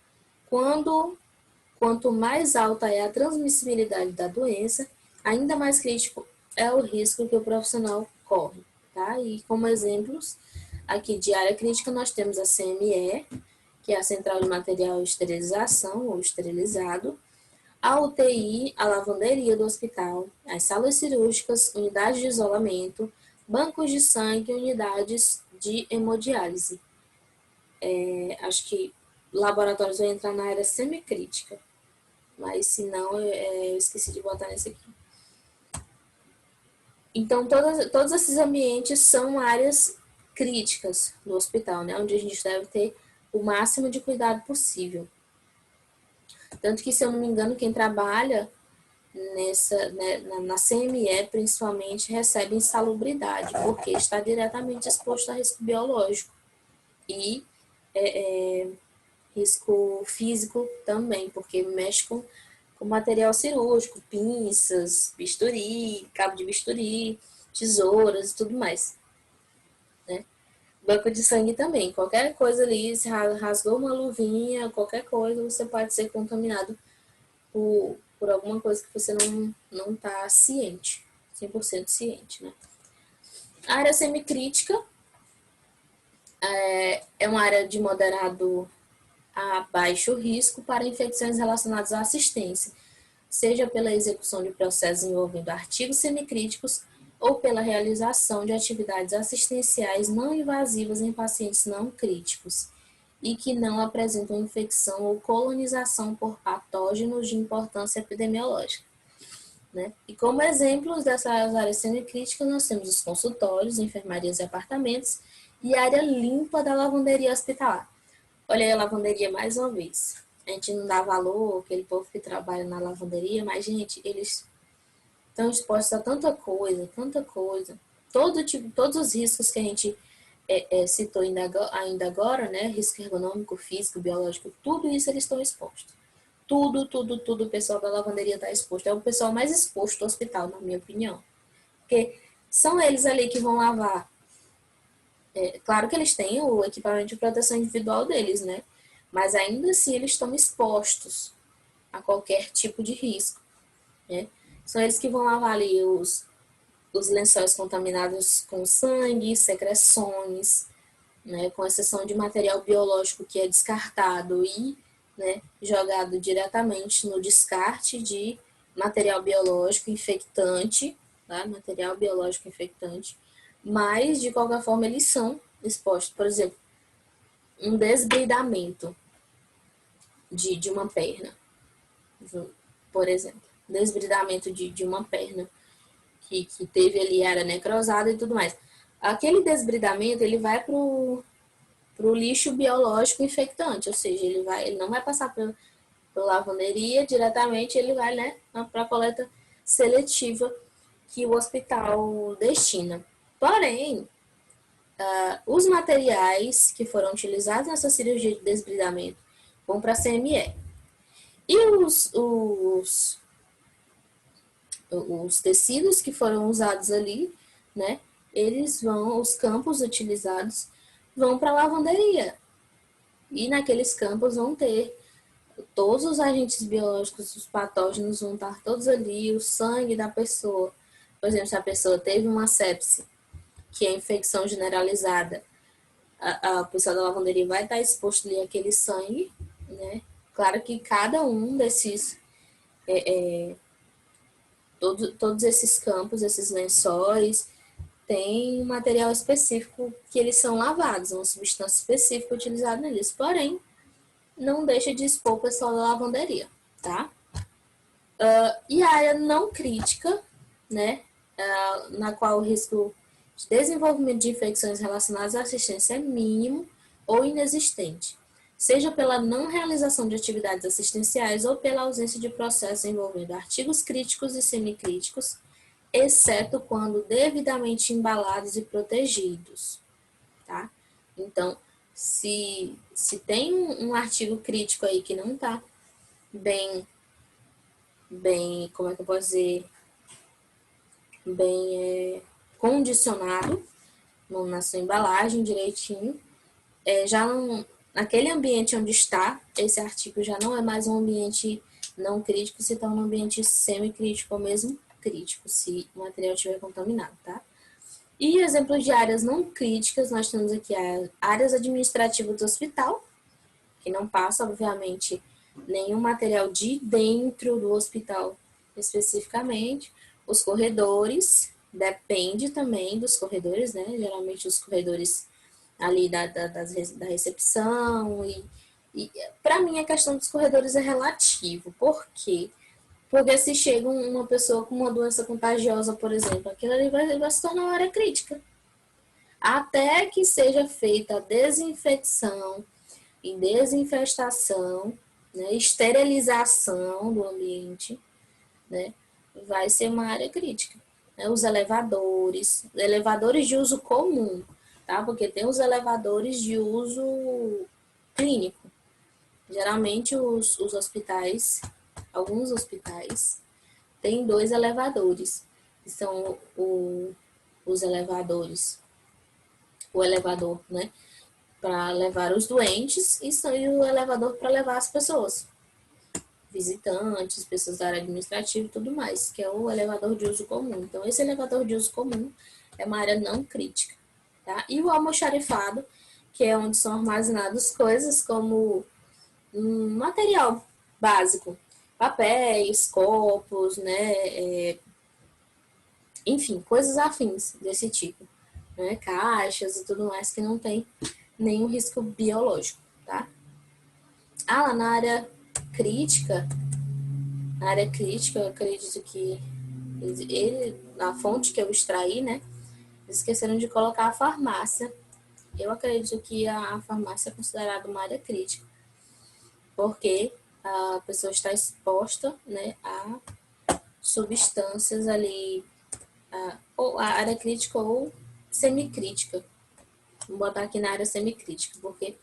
Quanto mais alta é a transmissibilidade da doença, ainda mais crítico é o risco que o profissional corre, tá? E como exemplos aqui de área crítica nós temos a CME, que é a Central de Material de Esterilização ou esterilizado, a UTI, a lavanderia do hospital, as salas cirúrgicas, unidades de isolamento, bancos de sangue e unidades de hemodiálise. Acho que laboratórios vão entrar na área semicrítica, mas se não, eu esqueci de botar nesse aqui. Então, todos esses ambientes são áreas críticas do hospital, né? Onde a gente deve ter o máximo de cuidado possível. Tanto que, se eu não me engano, quem trabalha na CME, principalmente, recebe insalubridade, porque está diretamente exposto a risco biológico e risco físico também, porque mexe com material cirúrgico, pinças, bisturi, cabo de bisturi, tesouras e tudo mais. Né? Banco de sangue também, qualquer coisa ali, se rasgou uma luvinha, qualquer coisa, você pode ser contaminado por alguma coisa que você não está ciente, 100% ciente, né? A área semicrítica é uma área de moderado a baixo risco para infecções relacionadas à assistência, seja pela execução de processos envolvendo artigos semicríticos ou pela realização de atividades assistenciais não invasivas em pacientes não críticos e que não apresentam infecção ou colonização por patógenos de importância epidemiológica. Né? E como exemplos dessas áreas semicríticas, nós temos os consultórios, enfermarias e apartamentos e a área limpa da lavanderia hospitalar. Olha aí a lavanderia mais uma vez. A gente não dá valor àquele povo que trabalha na lavanderia, mas, gente, eles estão expostos a tanta coisa, tanta coisa. Todos os riscos que a gente citou ainda agora, né? Risco ergonômico, físico, biológico, tudo isso eles estão expostos. Tudo o pessoal da lavanderia está exposto. É o pessoal mais exposto do hospital, na minha opinião. Porque são eles ali que vão lavar. Claro que eles têm o equipamento de proteção individual deles, né? Mas ainda assim eles estão expostos a qualquer tipo de risco, né? São eles que vão lavar ali os lençóis contaminados com sangue, secreções, né? Com exceção de material biológico que é descartado e, né, jogado diretamente no descarte de material biológico infectante, tá? Material biológico infectante, mas de qualquer forma eles são expostos. Por exemplo, um desbridamento de uma perna, por exemplo, desbridamento de uma perna que teve ali área necrosada e tudo mais. Aquele desbridamento ele vai pro lixo biológico infectante, ou seja, ele não vai passar pela lavanderia diretamente, ele vai, né, para a coleta seletiva que o hospital destina. Porém, os materiais que foram utilizados nessa cirurgia de desbridamento vão para a CME. E os tecidos que foram usados ali, né, os campos utilizados vão para a lavanderia. E naqueles campos vão ter todos os agentes biológicos, os patógenos vão estar todos ali, o sangue da pessoa. Por exemplo, se a pessoa teve uma sepse, que é infecção generalizada, a pessoa da lavanderia vai estar exposto ali aquele sangue, né? Claro que cada um desses, todos esses campos, esses lençóis, tem um material específico que eles são lavados, uma substância específica utilizada neles. Porém, não deixa de expor o pessoal da lavanderia, tá? E a área não crítica, né? Na qual o risco de desenvolvimento de infecções relacionadas à assistência é mínimo ou inexistente, seja pela não realização de atividades assistenciais ou pela ausência de processos envolvendo artigos críticos e semicríticos, exceto quando devidamente embalados e protegidos, tá? Então, se tem um artigo crítico aí que não está bem, como é que eu posso dizer, bem condicionado na sua embalagem direitinho, já naquele ambiente onde está, esse artigo já não é mais um ambiente não crítico, se torna um ambiente semicrítico ou mesmo crítico, se o material estiver contaminado, tá? E exemplos de áreas não críticas, nós temos aqui as áreas administrativas do hospital, que não passa, obviamente, nenhum material de dentro do hospital especificamente. Os corredores, depende também dos corredores, né? Geralmente os corredores ali da recepção e para mim a questão dos corredores é relativo. Por quê? Porque se chega uma pessoa com uma doença contagiosa, por exemplo, aquilo ali vai se tornar uma área crítica. Até que seja feita a desinfecção e desinfestação, né, esterilização do ambiente, né, vai ser uma área crítica. Né, os elevadores de uso comum, tá? Porque tem os elevadores de uso clínico. Geralmente os hospitais, alguns hospitais, têm 2 elevadores, que são os elevadores, o elevador, né, para levar os doentes e o elevador para levar as pessoas, visitantes, pessoas da área administrativa e tudo mais, que é o elevador de uso comum. Então, esse elevador de uso comum é uma área não crítica, tá? E o almoxarifado, que é onde são armazenadas coisas como material básico, papéis, copos, né, enfim, coisas afins desse tipo, né, caixas e tudo mais que não tem nenhum risco biológico, tá? Lá na área crítica, eu acredito que na fonte que eu extraí, né, esqueceram de colocar a farmácia. Eu acredito que a farmácia é considerada uma área crítica, porque a pessoa está exposta, né, a substâncias ali, ou a área crítica ou semicrítica. Vou botar aqui na área semicrítica, porque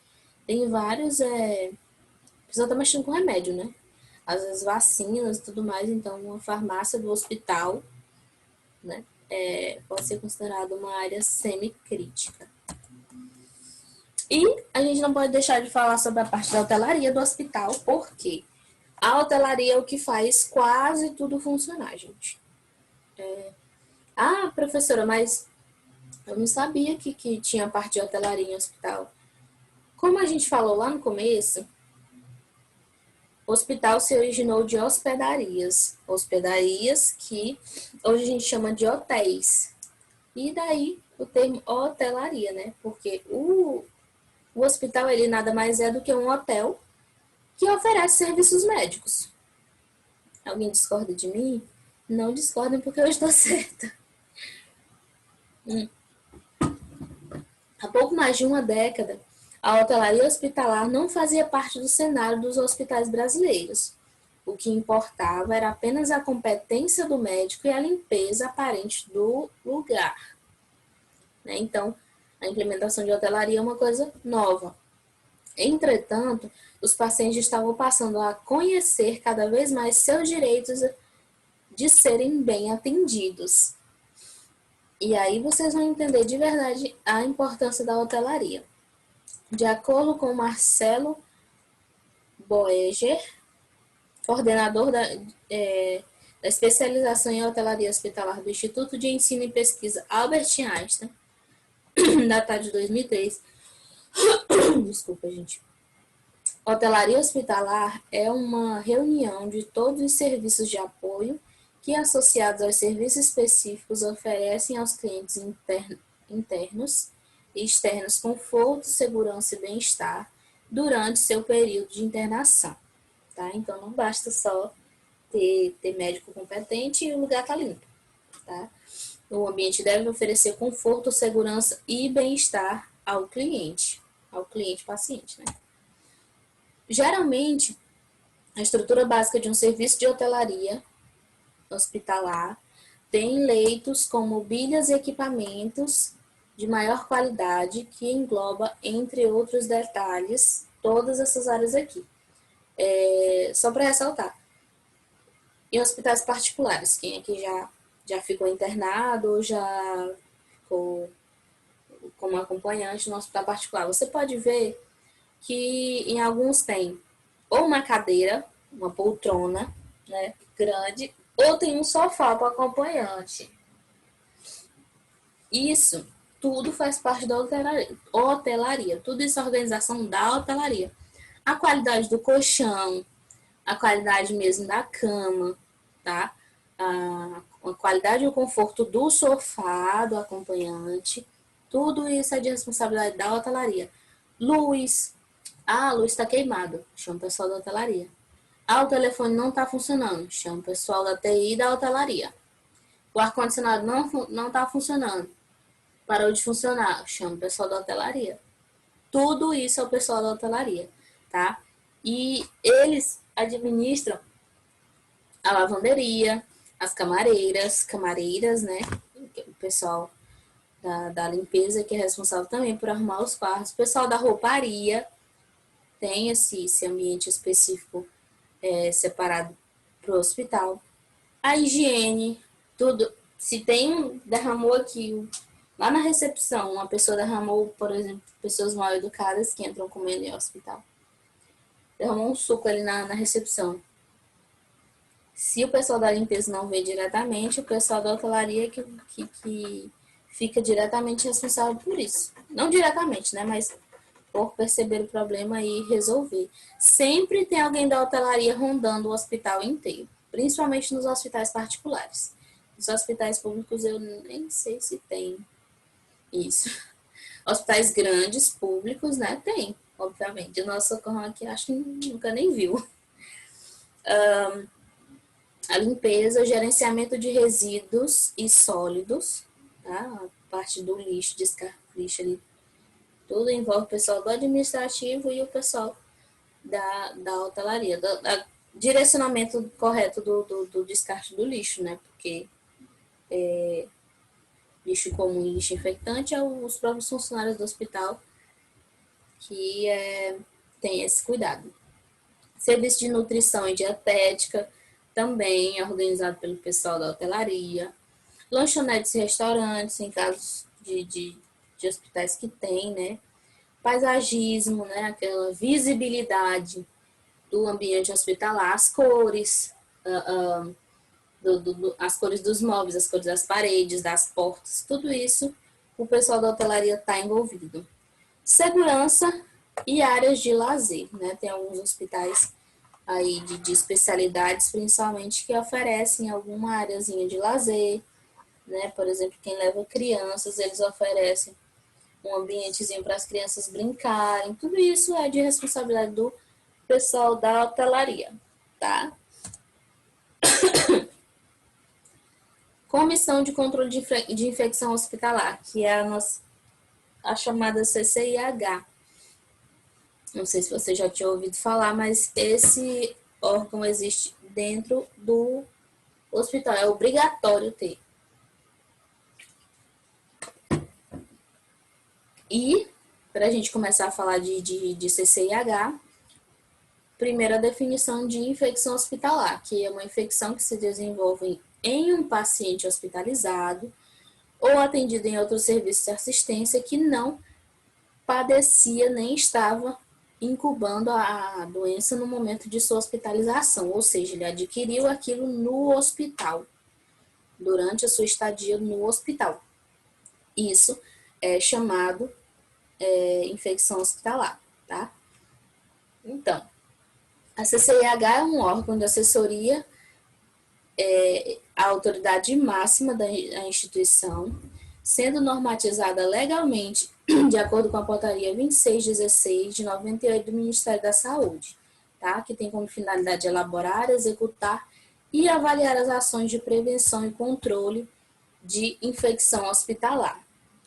tem vários. A pessoa está mexendo com remédio, né? Às vezes vacinas e tudo mais, então uma farmácia do hospital, né, pode ser considerada uma área semicrítica. E a gente não pode deixar de falar sobre a parte da hotelaria do hospital, porque a hotelaria é o que faz quase tudo funcionar, gente. Professora, mas eu não sabia que tinha parte de hotelaria em hospital. Como a gente falou lá no começo, o hospital se originou de hospedarias. Hospedarias que hoje a gente chama de hotéis. E daí o termo hotelaria, né? Porque o hospital ele nada mais é do que um hotel que oferece serviços médicos. Alguém discorda de mim? Não discordem porque eu estou certa. Há pouco mais de uma década, a hotelaria hospitalar não fazia parte do cenário dos hospitais brasileiros. O que importava era apenas a competência do médico e a limpeza aparente do lugar. Né? Então, a implementação de hotelaria é uma coisa nova. Entretanto, os pacientes estavam passando a conhecer cada vez mais seus direitos de serem bem atendidos. E aí vocês vão entender de verdade a importância da hotelaria. De acordo com Marcelo Boeger, coordenador da especialização em hotelaria hospitalar do Instituto de Ensino e Pesquisa Albert Einstein, datado de 2003. Desculpa, gente. Hotelaria hospitalar é uma reunião de todos os serviços de apoio que, associados aos serviços específicos, oferecem aos clientes internos e externos conforto, segurança e bem-estar durante seu período de internação. Tá? Então, não basta só ter médico competente e o lugar está limpo. Tá? O ambiente deve oferecer conforto, segurança e bem-estar ao cliente paciente, né? Geralmente, a estrutura básica de um serviço de hotelaria hospitalar tem leitos com mobílias e equipamentos de maior qualidade que engloba, entre outros detalhes, todas essas áreas aqui. Só para ressaltar, em hospitais particulares, quem aqui já ficou internado ou já ficou como acompanhante no hospital particular, você pode ver que em alguns tem ou uma cadeira, uma poltrona, né, grande, ou tem um sofá para acompanhante. Isso tudo faz parte da hotelaria. Tudo isso é organização da hotelaria. A qualidade do colchão, a qualidade mesmo da cama, tá? A qualidade e o conforto do sofá, do acompanhante, tudo isso é de responsabilidade da hotelaria. Luz, a luz está queimada, chama o pessoal da hotelaria. O telefone não está funcionando, chama o pessoal da TI da hotelaria. O ar-condicionado não está funcionando, parou de funcionar, chama o pessoal da hotelaria. Tudo isso é o pessoal da hotelaria, tá? E eles administram a lavanderia, as camareiras, né? O pessoal da limpeza que é responsável também por arrumar os quartos. O pessoal da rouparia tem esse ambiente específico separado para o hospital. A higiene, tudo. Se derramou aqui, lá na recepção, uma pessoa derramou, por exemplo, pessoas mal educadas que entram comendo em hospital. Derramou um suco ali na recepção. Se o pessoal da limpeza não vê diretamente, o pessoal da hotelaria que fica diretamente responsável por isso. Não diretamente, né? Mas por perceber o problema e resolver. Sempre tem alguém da hotelaria rondando o hospital inteiro, principalmente nos hospitais particulares. Nos hospitais públicos eu nem sei se tem isso. Hospitais grandes, públicos, né? Tem, obviamente. O nosso socorrão aqui acho que nunca nem viu. A limpeza, o gerenciamento de resíduos e sólidos, tá? A parte do lixo, descarga lixo ali, tudo envolve o pessoal do administrativo e o pessoal da hotelaria, do direcionamento correto do descarte do lixo, né? Porque lixo comum e lixo infectante é os próprios funcionários do hospital que tem esse cuidado. Serviço de nutrição e dietética também é organizado pelo pessoal da hotelaria. Lanchonetes e restaurantes, em casos de hospitais que tem, né? Paisagismo, né? Aquela visibilidade do ambiente hospitalar, as cores, as cores dos móveis, as cores das paredes, das portas, tudo isso o pessoal da hotelaria está envolvido. Segurança e áreas de lazer, né? Tem alguns hospitais aí de especialidades, principalmente, que oferecem alguma areazinha de lazer, né? Por exemplo, quem leva crianças, eles oferecem um ambientezinho para as crianças brincarem. Tudo isso é de responsabilidade do pessoal da hotelaria, tá? Comissão de Controle de Infecção Hospitalar, que é a chamada CCIH. Não sei se você já tinha ouvido falar, mas esse órgão existe dentro do hospital, é obrigatório ter. E, para a gente começar a falar de CCIH, primeiro a definição de infecção hospitalar, que é uma infecção que se desenvolve em um paciente hospitalizado ou atendido em outro serviço de assistência que não padecia nem estava incubando a doença no momento de sua hospitalização, ou seja, ele adquiriu aquilo no hospital, durante a sua estadia no hospital. Isso é chamado infecção hospitalar, tá? Então, a CCIH é um órgão de assessoria à autoridade máxima da instituição, sendo normatizada legalmente de acordo com a portaria 2616 de 98 do Ministério da Saúde, tá? Que tem como finalidade elaborar, executar e avaliar as ações de prevenção e controle de infecção hospitalar,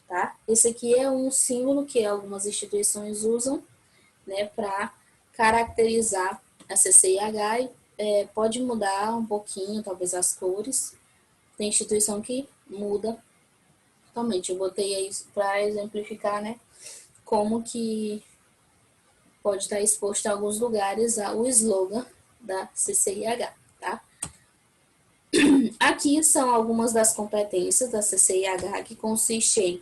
tá? Esse aqui é um símbolo que algumas instituições usam, né, para caracterizar a CCIH e pode mudar um pouquinho, talvez as cores. Tem instituição que muda totalmente. Eu botei aí para exemplificar, né, como que pode estar exposto em alguns lugares o slogan da CCIH, tá? Aqui são algumas das competências da CCIH, que consiste em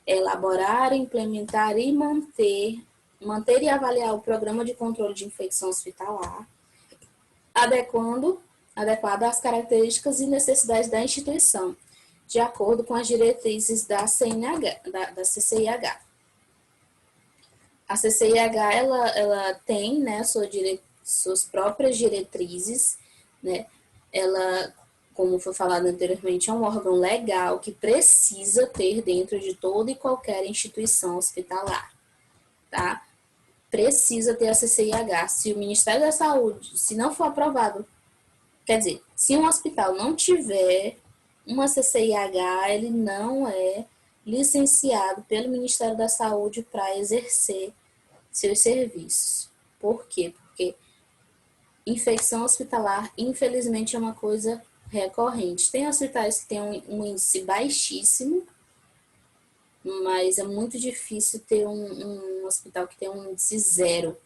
elaborar, implementar e manter manter e avaliar o programa de controle de infecção hospitalar, adequado às características e necessidades da instituição, de acordo com as diretrizes da CCIH. A CCIH, ela tem, né, suas próprias diretrizes, né? Ela, como foi falado anteriormente, é um órgão legal que precisa ter dentro de toda e qualquer instituição hospitalar, tá? Precisa ter a CCIH. Se o Ministério da Saúde, se não for aprovado, quer dizer, se um hospital não tiver uma CCIH, ele não é licenciado pelo Ministério da Saúde para exercer seus serviços. Por quê? Porque infecção hospitalar, infelizmente, é uma coisa recorrente. Tem hospitais que têm um índice baixíssimo, mas é muito difícil ter um hospital que tem um índice zero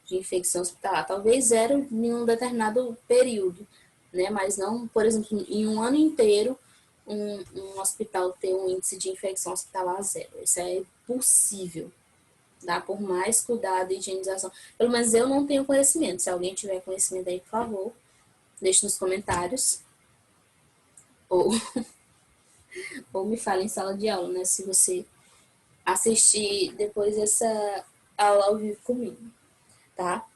de infecção hospitalar. Talvez zero em um determinado período, né? Mas não, por exemplo, em um ano inteiro, um hospital ter um índice de infecção hospitalar zero. Isso é possível. Dá por mais cuidado e higienização. Pelo menos eu não tenho conhecimento. Se alguém tiver conhecimento aí, por favor, deixe nos comentários. Ou, ou me fale em sala de aula, né? Se você assistir depois essa aula ao vivo comigo, tá?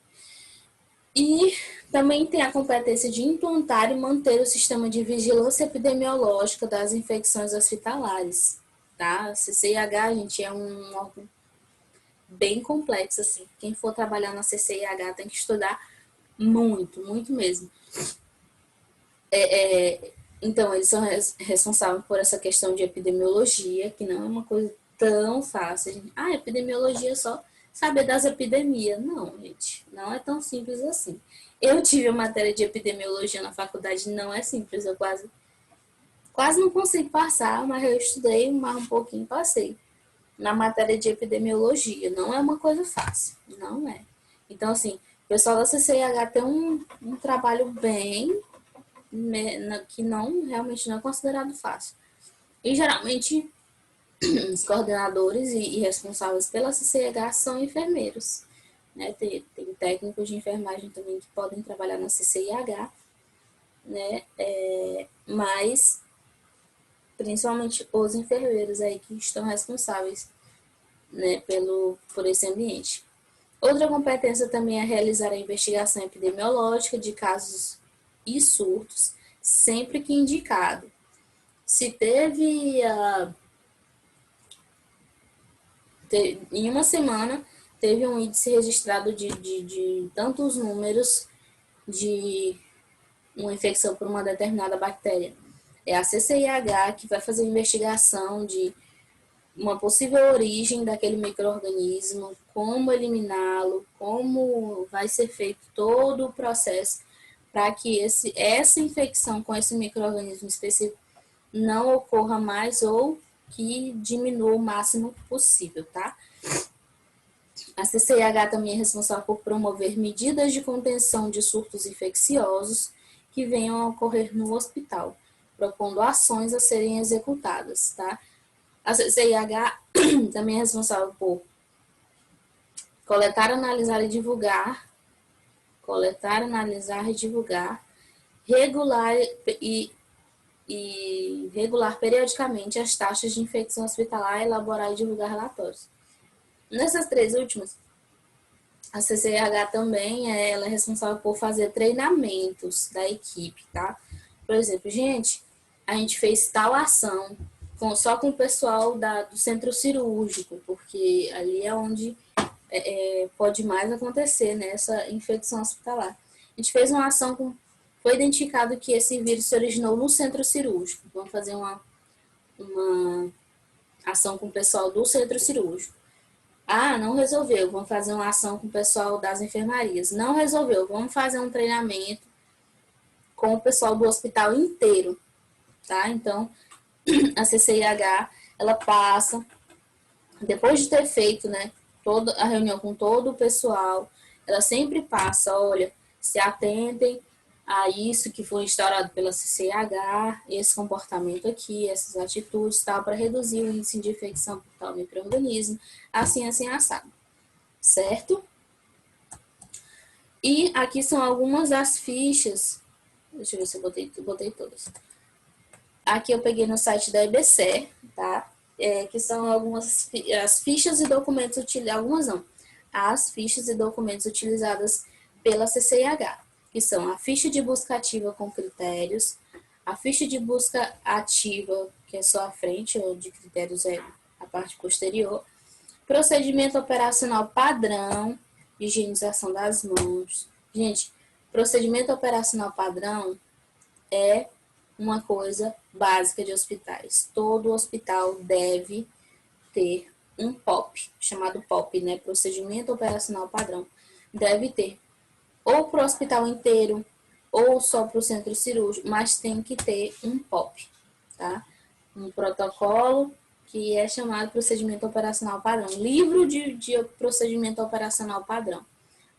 E também tem a competência de implantar e manter o sistema de vigilância epidemiológica das infecções hospitalares, tá? A CCIH, gente, é um órgão bem complexo, assim. Quem for trabalhar na CCIH tem que estudar muito, muito mesmo. Então, eles são responsáveis por essa questão de epidemiologia, que não é uma coisa tão fácil. Epidemiologia é só saber das epidemias. Não, gente, não é tão simples assim. Eu tive a matéria de epidemiologia na faculdade, não é simples, eu quase não consigo passar, mas eu estudei mais um pouquinho e passei. Na matéria de epidemiologia, não é uma coisa fácil, não é. Então, assim, o pessoal da CCIH tem um trabalho bem, né, que não, realmente não é considerado fácil. E, geralmente, os coordenadores e responsáveis pela CCIH são enfermeiros, né? Tem técnicos de enfermagem também que podem trabalhar na CCIH, né? Mas, principalmente os enfermeiros aí que estão responsáveis, né, por esse ambiente. Outra competência também é realizar a investigação epidemiológica de casos e surtos, sempre que indicado. Se em uma semana, teve um índice registrado de tantos números de uma infecção por uma determinada bactéria. É a CCIH que vai fazer a investigação de uma possível origem daquele micro-organismo, como eliminá-lo, como vai ser feito todo o processo para que essa infecção com esse micro-organismo específico não ocorra mais ou que diminua o máximo possível, tá? A CCIH também é responsável por promover medidas de contenção de surtos infecciosos que venham a ocorrer no hospital, propondo ações a serem executadas, tá? A CCIH também é responsável por coletar, analisar e divulgar, regular e regular periodicamente as taxas de infecção hospitalar, elaborar e divulgar relatórios. Nessas três últimas, a CCIH também ela é responsável por fazer treinamentos da equipe, tá? Por exemplo, a gente fez tal ação só com o pessoal do centro cirúrgico, porque ali é onde pode mais acontecer nessa infecção hospitalar. A gente fez uma ação foi identificado que esse vírus se originou no centro cirúrgico. Vamos fazer uma ação com o pessoal do centro cirúrgico. Não resolveu, vamos fazer uma ação com o pessoal das enfermarias. Não resolveu, vamos fazer um treinamento com o pessoal do hospital inteiro, tá? Então, a CCIH, ela passa, depois de ter feito, né, toda a reunião com todo o pessoal, ela sempre passa, olha, se atentem a isso que foi instaurado pela CCIH, esse comportamento aqui, essas atitudes, tal, para reduzir o índice de infecção por tal micro-organismo, assim, assado. certo? E aqui são algumas das fichas, deixa eu ver se eu botei todas. Aqui eu peguei no site da EBSER, tá? Que são algumas as fichas e documentos utilizados, algumas não, as fichas e documentos utilizadas pela CCIH, que são a ficha de busca ativa com critérios, a ficha de busca ativa, que é só a frente, ou de critérios é a parte posterior, procedimento operacional padrão, higienização das mãos. Gente, procedimento operacional padrão é uma coisa básica de hospitais. Todo hospital deve ter um POP, chamado POP, né? Procedimento operacional padrão. Deve ter ou para o hospital inteiro, ou só para o centro cirúrgico, mas tem que ter um POP, tá? Um protocolo que é chamado procedimento operacional padrão. Livro de procedimento operacional padrão,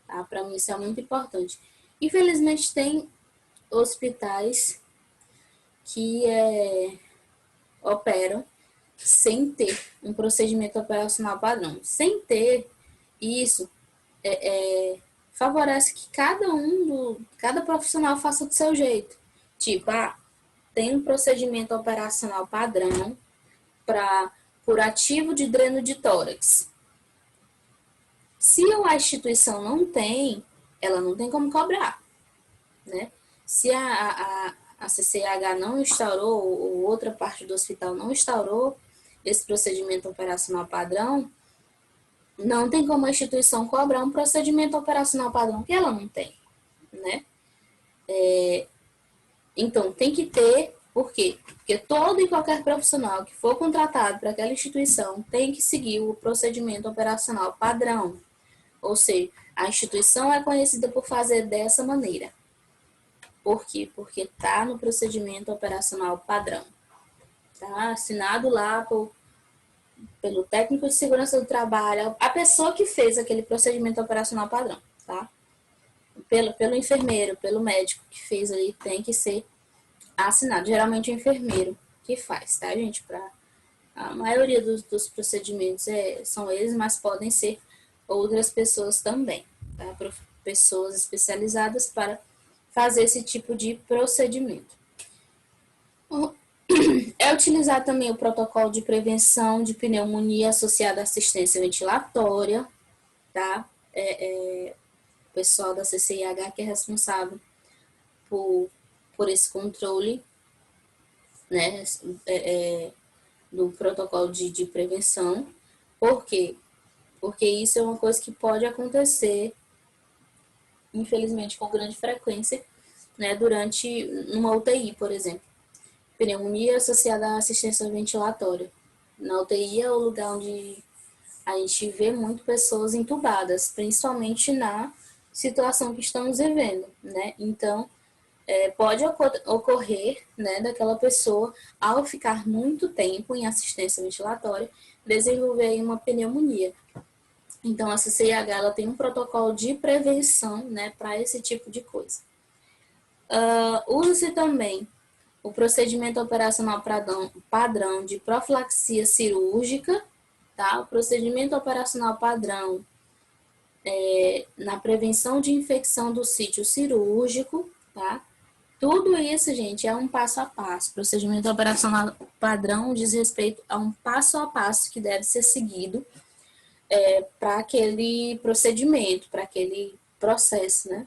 tá? Para mim isso é muito importante. Infelizmente tem hospitais que operam sem ter um procedimento operacional padrão. Sem ter isso, favorece que cada profissional faça do seu jeito. Tipo, tem um procedimento operacional padrão para curativo de dreno de tórax. Se a instituição não tem, ela não tem como cobrar, né? Se a CCH não instaurou, ou outra parte do hospital não instaurou esse procedimento operacional padrão, não tem como a instituição cobrar um procedimento operacional padrão que ela não tem, né? Então, tem que ter, por quê? Porque todo e qualquer profissional que for contratado para aquela instituição tem que seguir o procedimento operacional padrão. Ou seja, a instituição é conhecida por fazer dessa maneira. Por quê? Porque está no procedimento operacional padrão. Tá assinado lá pelo técnico de segurança do trabalho, a pessoa que fez aquele procedimento operacional padrão, tá? Pelo enfermeiro, pelo médico que fez ali, tem que ser assinado. Geralmente o enfermeiro que faz, tá, gente? A maioria dos procedimentos são eles, mas podem ser outras pessoas também, tá? Pessoas especializadas para fazer esse tipo de procedimento. É utilizar também o protocolo de prevenção de pneumonia associada à assistência ventilatória, tá? O pessoal da CCIH que é responsável por esse controle, né? Do protocolo de prevenção. Por quê? Porque isso é uma coisa que pode acontecer, infelizmente, com grande frequência, né? Durante uma UTI, por exemplo. Pneumonia associada à assistência ventilatória. Na UTI é o lugar onde a gente vê muito pessoas entubadas, principalmente na situação que estamos vivendo, né? Então, pode ocorrer, né, daquela pessoa, ao ficar muito tempo em assistência ventilatória, desenvolver uma pneumonia. Então, a CCIH ela tem um protocolo de prevenção, né, para esse tipo de coisa. Usa-se também o procedimento operacional padrão de profilaxia cirúrgica, tá? O procedimento operacional padrão na prevenção de infecção do sítio cirúrgico, tá? Tudo isso, gente, é um passo a passo. O procedimento operacional padrão diz respeito a um passo a passo que deve ser seguido para aquele procedimento, para aquele processo, né?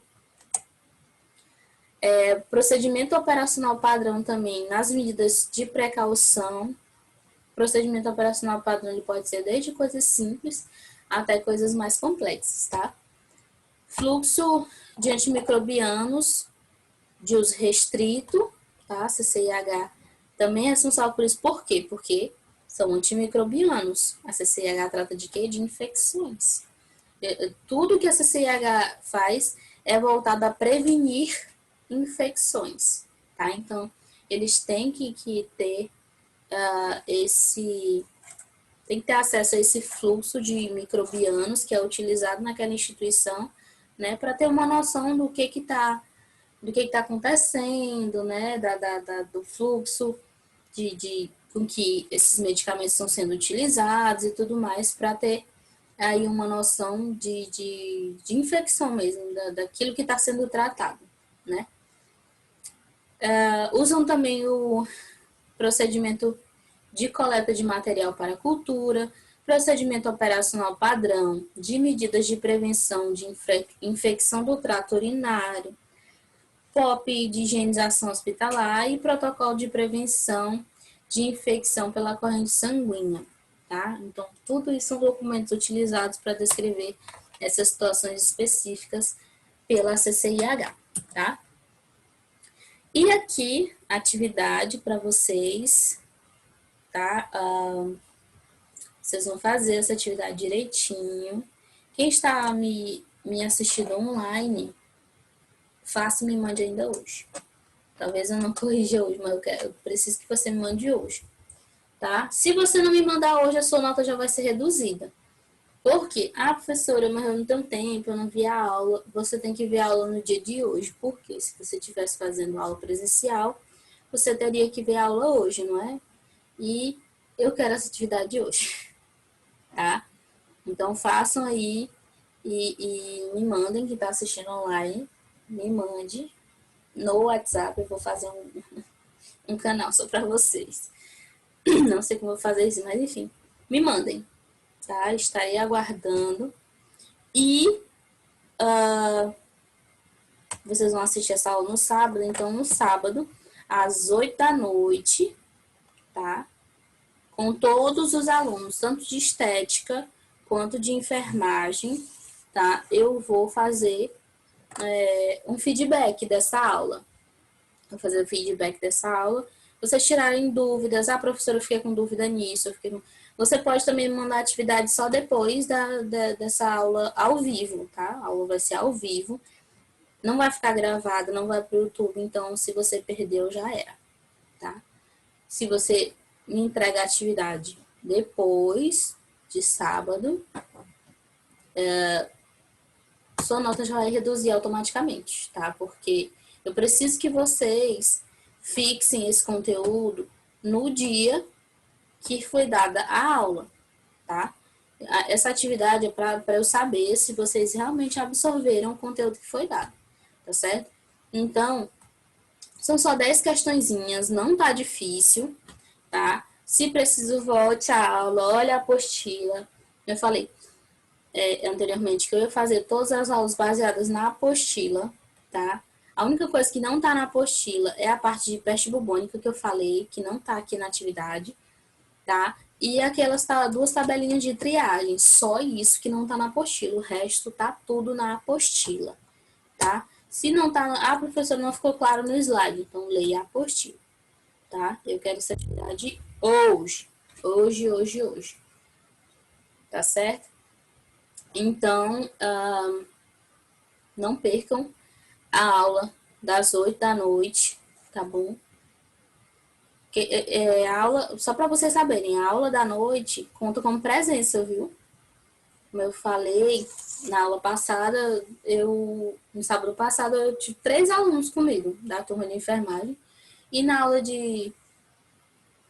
Procedimento operacional padrão também nas medidas de precaução. Procedimento operacional padrão ele pode ser desde coisas simples até coisas mais complexas, tá? Fluxo de antimicrobianos de uso restrito, tá? CCIH também é responsável por isso. Por quê? Porque são antimicrobianos. A CCIH trata de quê? De infecções. Tudo que a CCIH faz é voltado a prevenir infecções, tá? Então, eles têm que ter tem que ter acesso a esse fluxo de microbianos que é utilizado naquela instituição, né, para ter uma noção do que está acontecendo, né, do fluxo com que esses medicamentos estão sendo utilizados e tudo mais, para ter aí uma noção de infecção mesmo, daquilo que está sendo tratado, né? Usam também o procedimento de coleta de material para cultura, procedimento operacional padrão, de medidas de prevenção de infecção do trato urinário, POP de higienização hospitalar e protocolo de prevenção de infecção pela corrente sanguínea, tá? Então, tudo isso são documentos utilizados para descrever essas situações específicas pela CCIH, tá? E aqui, atividade para vocês, tá? Vocês vão fazer essa atividade direitinho. Quem está me assistindo online, faça e me mande ainda hoje. Talvez eu não corrija hoje, mas eu preciso que você me mande hoje, tá? Se você não me mandar hoje, a sua nota já vai ser reduzida. Por quê? Ah, professora, mas eu não tenho tempo, eu não vi a aula. Você tem que ver a aula no dia de hoje. Porque se você estivesse fazendo aula presencial, você teria que ver a aula hoje, não é? E eu quero essa atividade hoje, tá? Então, façam aí e me mandem, que está assistindo online, me mande no WhatsApp. Eu vou fazer um canal só para vocês. Não sei como eu vou fazer isso, mas enfim, me mandem, tá? Estarei aguardando. E vocês vão assistir essa aula no sábado, então no sábado, às 8 da noite, tá? Com todos os alunos, tanto de estética quanto de enfermagem, tá? Eu vou fazer um feedback dessa aula. Vou fazer o feedback dessa aula. Vocês tirarem dúvidas. Ah, professora, eu fiquei com dúvida nisso. Você pode também me mandar atividade só depois dessa aula ao vivo, tá? A aula vai ser ao vivo. Não vai ficar gravada, não vai para o YouTube. Então, se você perdeu, já era, tá? Se você me entrega a atividade depois de sábado, sua nota já vai reduzir automaticamente, tá? Porque eu preciso que vocês fixem esse conteúdo no dia que foi dada a aula, tá? Essa atividade é para eu saber se vocês realmente absorveram o conteúdo que foi dado, tá certo? Então, são só 10 questõezinhas, não tá difícil, tá? Se preciso, volte à aula, olha a apostila. Eu falei anteriormente que eu ia fazer todas as aulas baseadas na apostila, tá? A única coisa que não tá na apostila é a parte de peste bubônica que eu falei, que não tá aqui na atividade, tá? E aquelas duas tabelinhas de triagem, só isso que não tá na apostila, o resto tá tudo na apostila, tá? Se não tá, professora, não ficou claro no slide, então leia a apostila, tá? Eu quero essa atividade hoje, tá certo? Então, não percam a aula das 8 da noite, tá bom? A aula, só para vocês saberem, a aula da noite conta como presença, viu? Como eu falei, na aula passada, no sábado passado, eu tive 3 alunos comigo, da turma de enfermagem. E na aula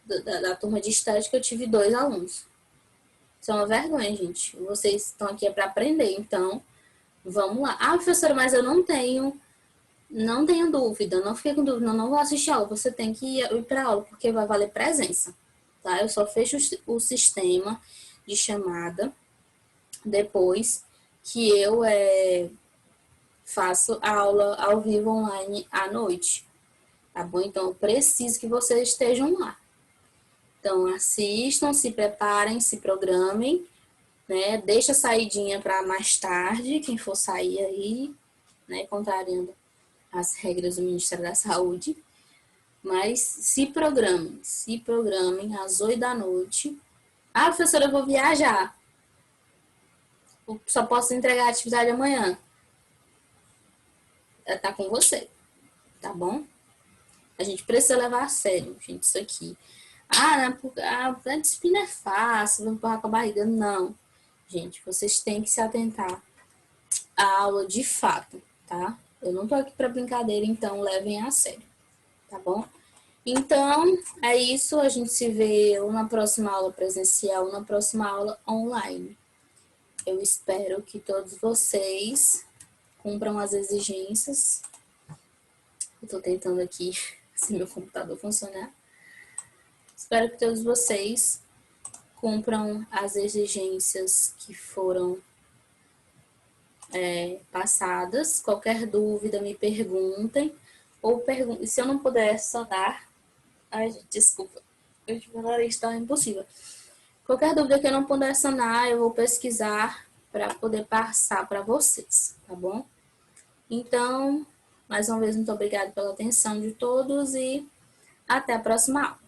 da turma de estética, eu tive 2 alunos. Isso é uma vergonha, gente. Vocês estão aqui para aprender, então vamos lá. Ah, professora, mas eu não tenho dúvida, não fiquei com dúvida, não vou assistir a aula. Você tem que ir para a aula, porque vai valer presença, tá? Eu só fecho o sistema de chamada depois que eu faço a aula ao vivo online à noite, tá bom? Então, eu preciso que vocês estejam lá. Então, assistam, se preparem, se programem, né? Deixa a saidinha para mais tarde, quem for sair aí, né? Contrariando as regras do Ministério da Saúde. Mas se programem às 8 da noite. Ah, professora, eu vou viajar. Só posso entregar a atividade amanhã. Tá com você, tá bom? A gente precisa levar a sério, gente, isso aqui. A disciplina é fácil, vamos empurrar com a barriga. Não. Gente, vocês têm que se atentar à aula de fato, tá? Eu não tô aqui para brincadeira, então levem a sério, tá bom? Então, é isso. A gente se vê ou na próxima aula presencial ou na próxima aula online. Eu espero que todos vocês cumpram as exigências. Eu tô tentando aqui, se meu computador funcionar. Espero que todos vocês cumpram as exigências que foram passadas. Qualquer dúvida, me perguntem. Ou se eu não puder sanar... Ai, gente, desculpa. Hoje meu nariz está impossível. Qualquer dúvida que eu não puder sanar, eu vou pesquisar para poder passar para vocês, tá bom? Então, mais uma vez, muito obrigada pela atenção de todos e até a próxima aula.